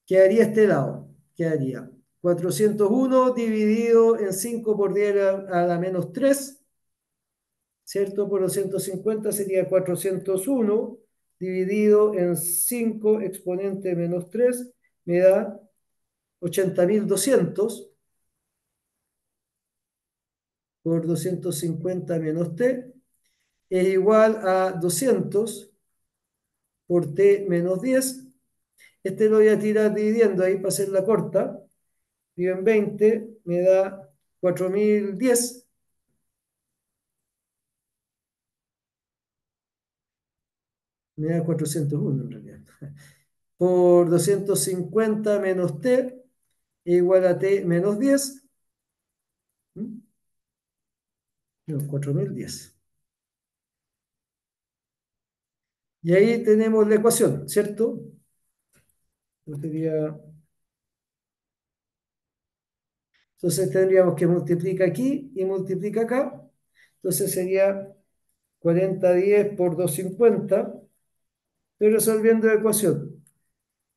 este lado, quedaría 401 dividido en 5 por 10 a la menos 3, ¿cierto? Por 250 sería 401 dividido en 5 exponente menos 3, me da 80.200 por 250 menos t, es igual a 200 por t menos 10. Este lo voy a tirar dividiendo ahí para hacer la corta. Divido en 20, me da 4010. Me da 401 en realidad. Por 250 menos t igual a t menos 10. No, 4010. Y ahí tenemos la ecuación, ¿cierto? Entonces tendríamos que multiplicar aquí y multiplica acá. Entonces sería 4010 por 250. Estoy resolviendo la ecuación.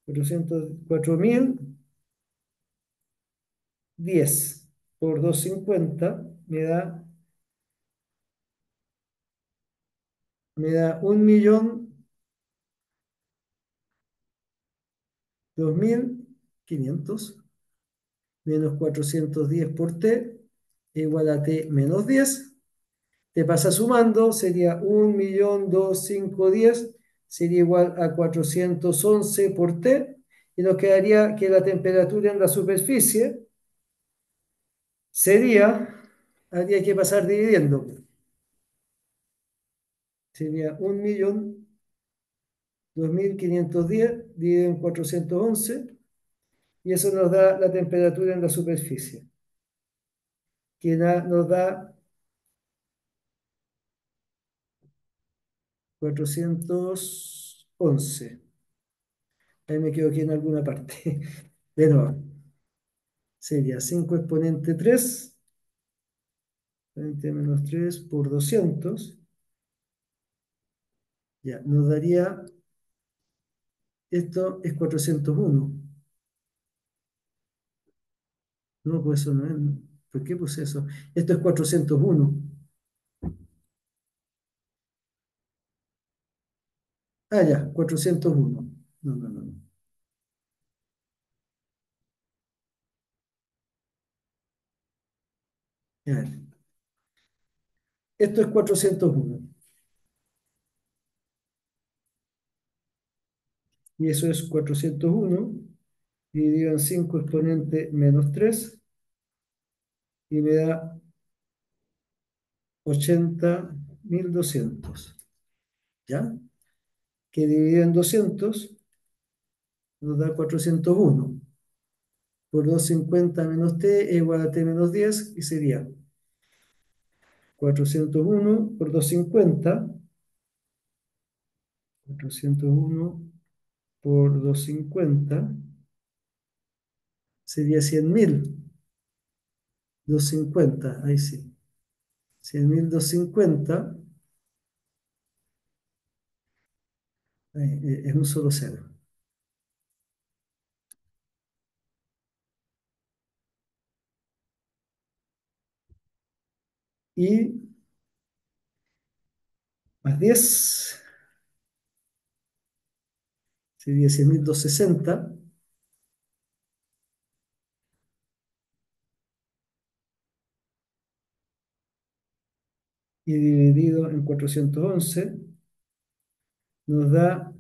4010 por 250 me da 1.002.500 menos 410 por t igual a t menos 10. Te pasa sumando, sería 1.002.510, sería igual a 411 por t, y nos quedaría que la temperatura en la superficie habría que pasar dividiendo, sería 1.002.510 dividido en 411, y eso nos da la temperatura en la superficie, que nos da 411. Ahí me equivoqué en alguna parte. De nuevo, sería 5 exponente 3, exponente menos 3 por 200. Ya, nos daría, esto es 401. No, pues eso no es. ¿Por qué puse eso? Esto es 401. Ah, ya, 401. No, no, no, no. Ya, esto es 401. y eso es 401, dividido en 5 exponente menos 3, y me da 80.200, ¿ya? Que dividido en 200 nos da 401. Por 250 menos t es igual a t menos 10, y sería 401 por 250, 401 por 250 sería 100.000, 250, ahí sí. 100.000, 250, es un solo cero. Y más 10 sería 100.260, y dividido en 411 nos da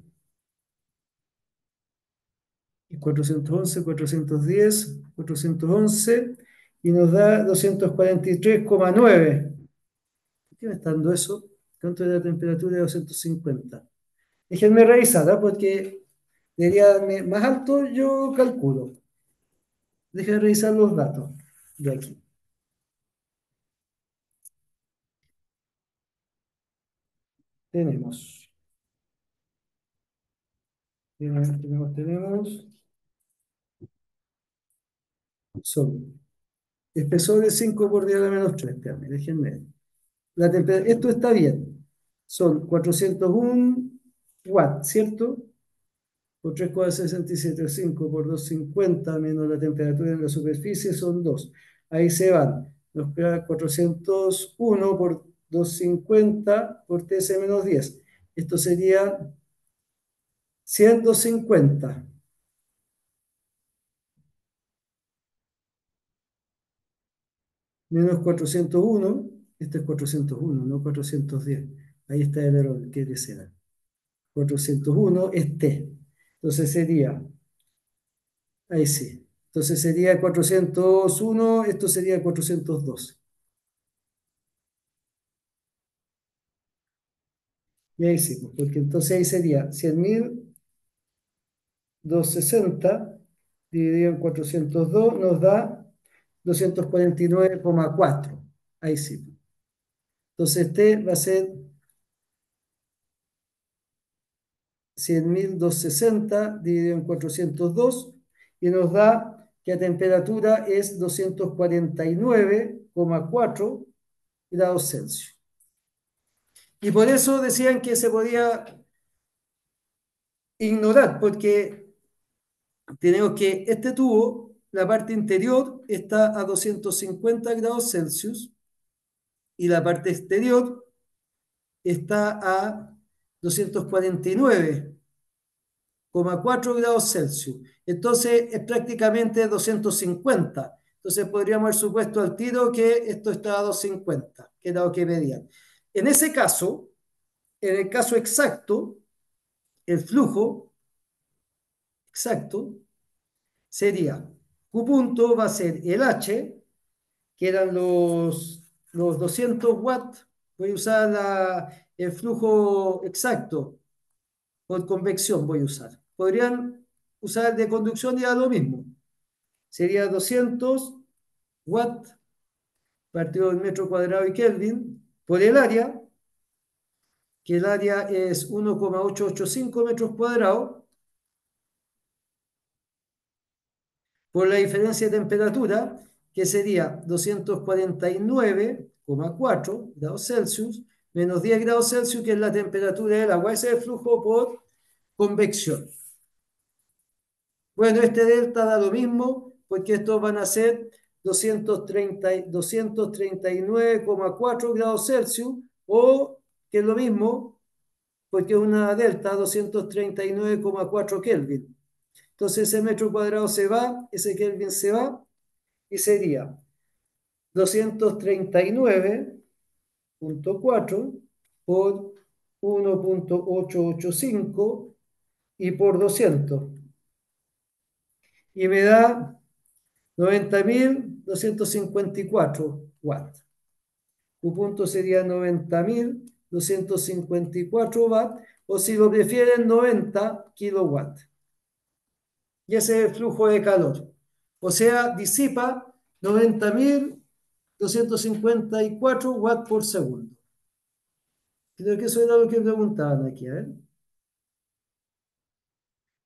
411, 410, 411, y nos da 243,9. ¿Por qué me está dando eso? ¿Cuánto es la temperatura de 250? Déjenme revisar, ¿ah? Porque debería darme más alto, yo calculo. Déjenme revisar los datos de aquí. Tenemos, tenemos, son espesor de 5 por 10 a la menos 3. Espérame, déjenme ver. Esto está bien. Son 401 watts, ¿cierto? Por 3,67, 5 por 2,50 menos la temperatura en la superficie son 2. Ahí se van. Nos queda 401 por 2,50 por TS menos 10. Esto sería 150 menos 401. Este es 401, no 410. Ahí está el error, ¿qué será? 401 es T. Entonces sería, ahí sí. Entonces sería 401, esto sería 402. Y ahí sí, pues, porque entonces ahí sería 100.260 dividido en 402 nos da 249,4. Ahí sí. Entonces este va a ser 100.260 dividido en 402, y nos da que la temperatura es 249,4 grados Celsius. Y por eso decían que se podía ignorar, porque tenemos que este tubo, la parte interior está a 250 grados Celsius y la parte exterior está a 249,4 grados Celsius. Entonces es prácticamente 250. Entonces podríamos haber supuesto al tiro que esto está a 250, que era lo que pedían. En ese caso, en el caso exacto, el flujo exacto sería Q punto va a ser el H, que eran los 200 watts. Voy a usar el flujo exacto por convección, voy a usar. Podrían usar el de conducción y a lo mismo. Sería 200 watts partido del metro cuadrado y Kelvin por el área, que el área es 1,885 metros cuadrados, por la diferencia de temperatura, que sería 249,4 grados Celsius menos 10 grados Celsius, que es la temperatura del agua. Ese es el flujo por convección. Bueno, este delta da lo mismo, porque estos van a ser 239,4 grados Celsius, o que es lo mismo, porque es una delta 239,4 Kelvin. Entonces ese metro cuadrado se va, ese Kelvin se va, y sería 239,4 por 1,885 y por 200. Y me da 90.254 watts. Tu punto sería 90.254 watts, o si lo prefieren, 90 kilowatts. Y ese es el flujo de calor. O sea, disipa 90.254 watts por segundo. Creo que eso era lo que preguntaban aquí.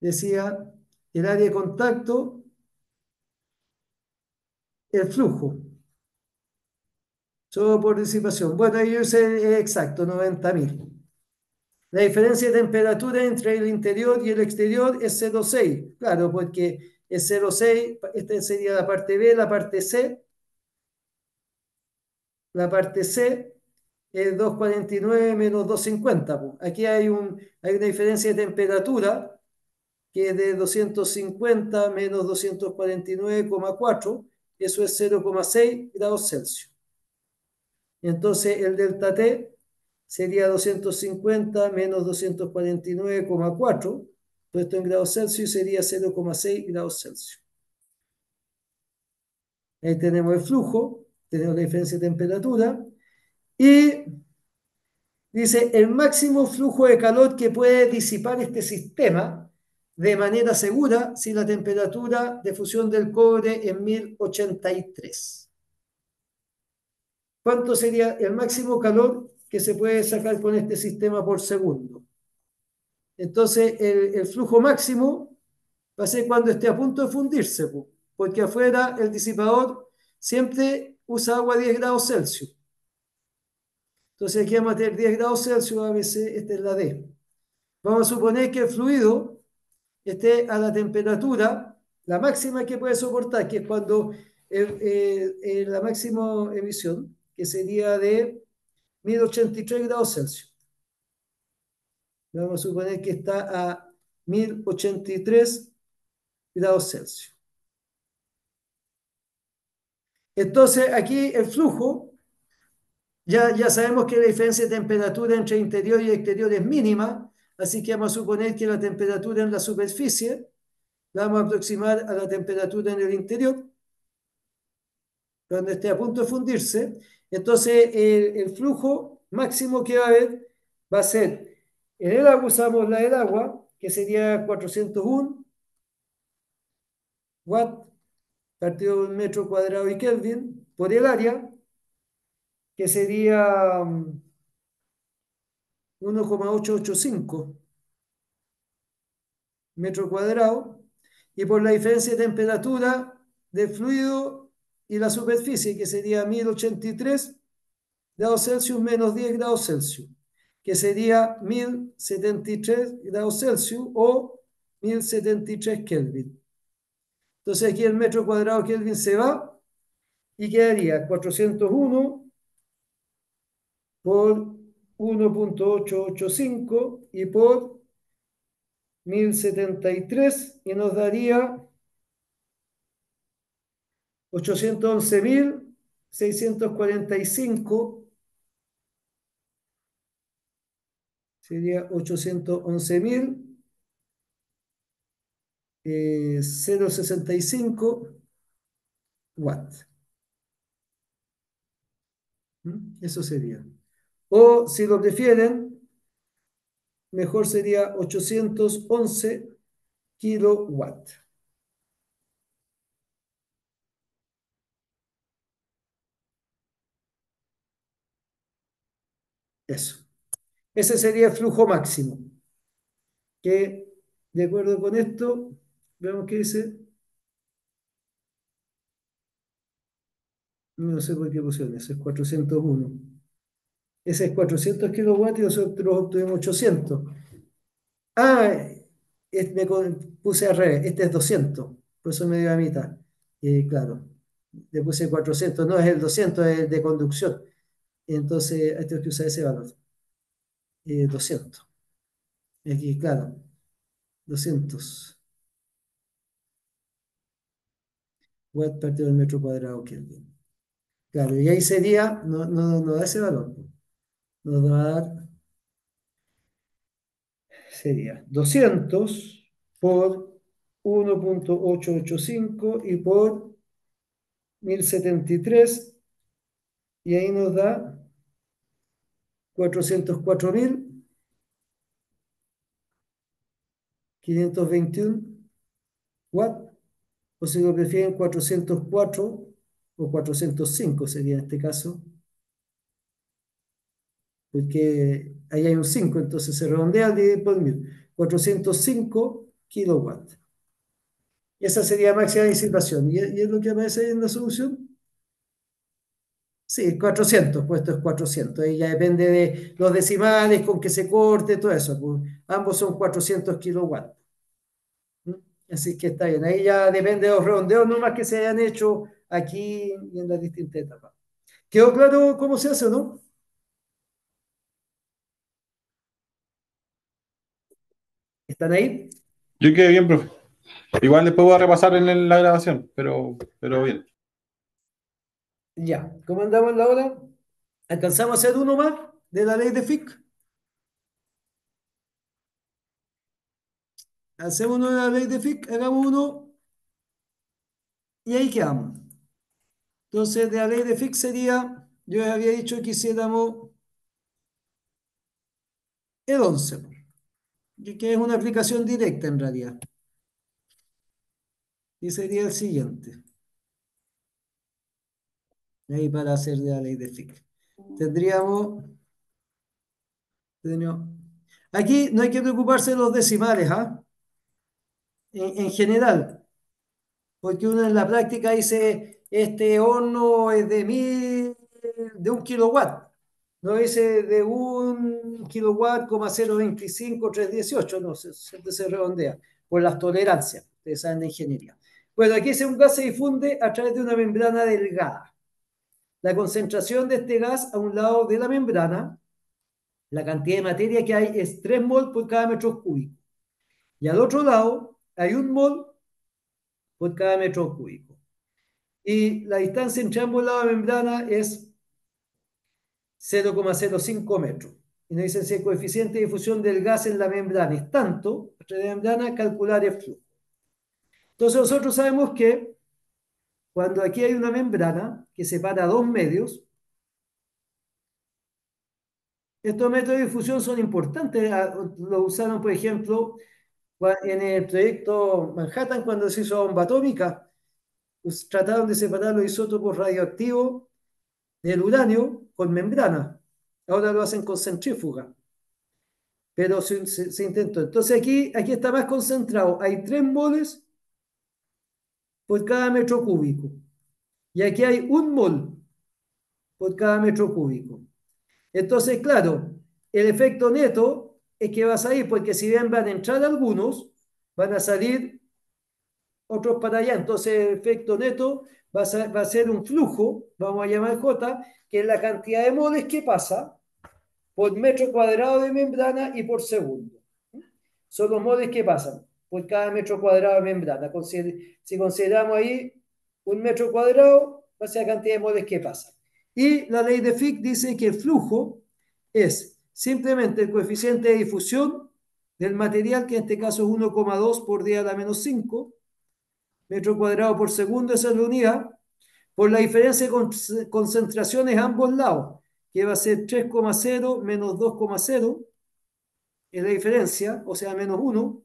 Decía el área de contacto, el flujo, solo por disipación. Bueno, ahí yo sé exacto, 90.000. La diferencia de temperatura entre el interior y el exterior es 0,6. Claro, porque es 0,6, esta sería la parte B, la parte C. La parte C es 249 menos 250. Aquí hay una diferencia de temperatura que es de 250 menos 249,4. Eso es 0,6 grados Celsius. Entonces el delta T sería 250 menos 249,4. Puesto en grados Celsius sería 0,6 grados Celsius. Ahí tenemos el flujo, tenemos la diferencia de temperatura y dice el máximo flujo de calor que puede disipar este sistema de manera segura si la temperatura de fusión del cobre es 1083. ¿Cuánto sería el máximo calor que se puede sacar con este sistema por segundo? Entonces, el flujo máximo va a ser cuando esté a punto de fundirse, porque afuera el disipador siempre usa agua a 10 grados Celsius. Entonces, aquí vamos a tener 10 grados Celsius, a veces esta es la D. Vamos a suponer que el fluido esté a la temperatura, la máxima que puede soportar, que es cuando la máxima emisión, que sería de 1083 grados Celsius. Vamos a suponer que está a 1083 grados Celsius. Entonces, aquí el flujo, ya sabemos que la diferencia de temperatura entre interior y exterior es mínima, así que vamos a suponer que la temperatura en la superficie la vamos a aproximar a la temperatura en el interior, cuando esté a punto de fundirse. Entonces, el flujo máximo que va a haber va a ser, en el agua usamos la del agua, que sería 401 watt partido por metro cuadrado y Kelvin, por el área, que sería 1,885 metro cuadrado, y por la diferencia de temperatura del fluido y la superficie, que sería 1083 grados Celsius menos 10 grados Celsius, que sería 1073 grados Celsius o 1073 Kelvin. Entonces aquí el metro cuadrado Kelvin se va y quedaría 401 por 1,885 y por 1073 y nos daría 811.645, sería 811.065 watts. Eso sería. O si lo prefieren, mejor sería 811 kilowatts. Eso. Ese sería el flujo máximo. Que de acuerdo con esto, veamos qué dice. No sé por qué pusieron eso, es 401. Ese es 400 kilowatts y nosotros obtuvimos 800. Ah, puse al revés, este es 200, por eso me dio a mitad. Claro, le puse 400, no es el 200, es el de conducción. Entonces, tengo que usar ese valor, 200. Aquí, claro, 200 watts partido del metro cuadrado Kelvin. Claro, y ahí sería, no da ese valor, nos va a dar sería 200 por 1,885 y por 1073, y ahí nos da 404.521 watts, o si lo prefieren 404 o 405 sería en este caso, porque ahí hay un 5, entonces se redondea al dividir por 1000. 405 kilowatts. Esa sería máxima disipación. ¿Y es lo que aparece ahí en la solución? Sí, 400, puesto es 400. Ahí ya depende de los decimales, con que se corte, todo eso. Pues, ambos son 400 kilowatts. ¿Mm? Así que está bien. Ahí ya depende de los redondeos nomás que se hayan hecho aquí y en las distintas etapas. ¿Quedó claro cómo se hace o no? ¿Están ahí? Yo quedé bien, profe. Igual después voy a repasar en la grabación, pero bien. Ya. ¿Cómo andamos en la hora? ¿Alcanzamos a hacer uno más de la ley de Fick? Hacemos uno de la ley de Fick, hagamos uno y ahí quedamos. Entonces, de la ley de Fick sería, yo les había dicho que hiciéramos el 11, que es una aplicación directa en realidad. Y sería el siguiente. Ahí para hacer de la ley de Fick. Tendríamos, tendríamos- aquí no hay que preocuparse de los decimales, ¿ah? En general, porque uno en la práctica dice, este horno es de 1 kilowatt, no dice de 1 kilowatt, 0,025,318, no, siempre se redondea por las tolerancias, ustedes saben de ingeniería. Bueno, aquí un gas se difunde a través de una membrana delgada. La concentración de este gas a un lado de la membrana, la cantidad de materia que hay es 3 mol por cada metro cúbico. Y al otro lado hay 1 mol por cada metro cúbico. Y la distancia entre ambos lados de la membrana es 0,05 metros. Y nos dicen si el coeficiente de difusión del gas en la membrana es tanto, a través de la membrana, calcular el flujo. Entonces nosotros sabemos que cuando aquí hay una membrana que separa dos medios, estos métodos de difusión son importantes. Lo usaron, por ejemplo, en el proyecto Manhattan, cuando se hizo bomba atómica, pues trataron de separar los isótopos radioactivos del uranio con membrana. Ahora lo hacen con centrífuga, pero se intentó. Entonces aquí está más concentrado. Hay 3 moles por cada metro cúbico. Y aquí hay 1 mol por cada metro cúbico. Entonces, claro, el efecto neto es que va a salir, porque si bien van a entrar algunos, van a salir otros para allá. Entonces, el efecto neto va a ser un flujo, vamos a llamar J, que es la cantidad de moles que pasa por metro cuadrado de membrana y por segundo. Son los moles que pasan por cada metro cuadrado de membrana. Si consideramos ahí 1 metro cuadrado, va a ser la cantidad de moles que pasan. Y la ley de Fick dice que el flujo es simplemente el coeficiente de difusión del material, que en este caso es 1,2 por 10 a la menos 5 metro cuadrado por segundo, esa es la unidad, por la diferencia de concentraciones a ambos lados, que va a ser 3,0 menos 2,0, es la diferencia, o sea, menos 1,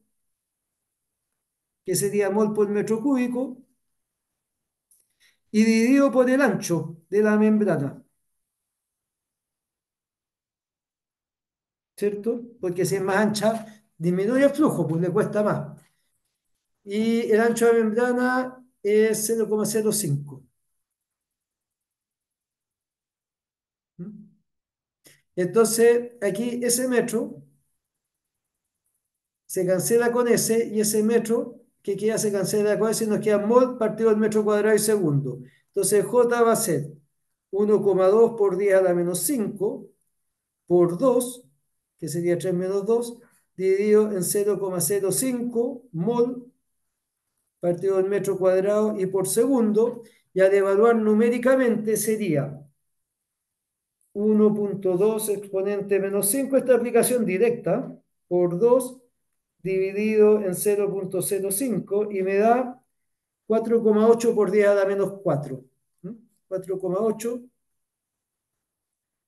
que sería mol por metro cúbico, y dividido por el ancho de la membrana, ¿cierto? Porque si es más ancha, disminuye el flujo, pues le cuesta más. Y el ancho de la membrana es 0,05. Entonces, aquí ese metro se cancela con ese, y ese metro que queda se cancela con ese, y nos queda mol partido del metro cuadrado y segundo. Entonces, J va a ser 1,2 por 10 a la menos 5 por 2, que sería 3 menos 2, dividido en 0,05 mol partido del metro cuadrado y por segundo, y al evaluar numéricamente sería 1,2 exponente menos 5, esta aplicación directa, por 2 dividido en 0,05 y me da 4,8 por 10 a la menos 4. 4,8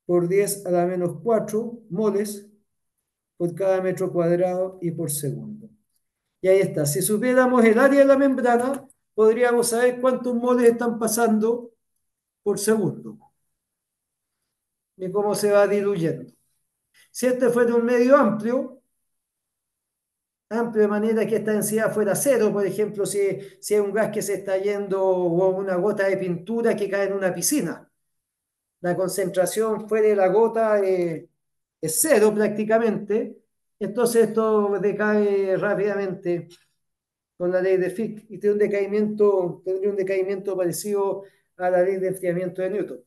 por 10 a la menos 4 moles por cada metro cuadrado y por segundo. Y ahí está. Si supiéramos el área de la membrana, podríamos saber cuántos moles están pasando por segundo y cómo se va diluyendo. Si este fuera un medio amplio, amplio de manera que esta densidad fuera cero, por ejemplo, si es un gas que se está yendo o una gota de pintura que cae en una piscina, la concentración fuera de la gota es cero prácticamente, entonces esto decae rápidamente con la ley de Fick y tendría un decaimiento parecido a la ley de enfriamiento de Newton.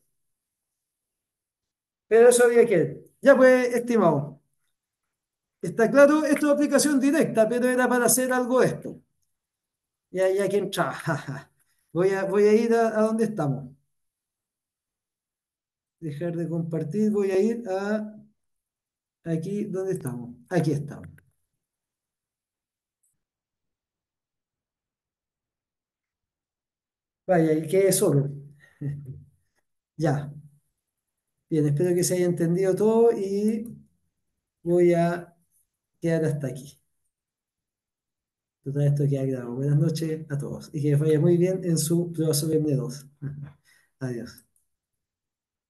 Pero eso había que ver. Ya pues, estimado, está claro, esto es aplicación directa, pero era para hacer algo de esto. Ya que entra. Voy a ir a donde estamos. Dejar de compartir, voy a ir a aquí donde estamos. Aquí estamos. Vaya, y quede solo. Ya. Bien, espero que se haya entendido todo y voy a quedar hasta aquí. Todo esto queda grabado. Buenas noches a todos y que les vaya muy bien en su prueba solemne 2. Adiós.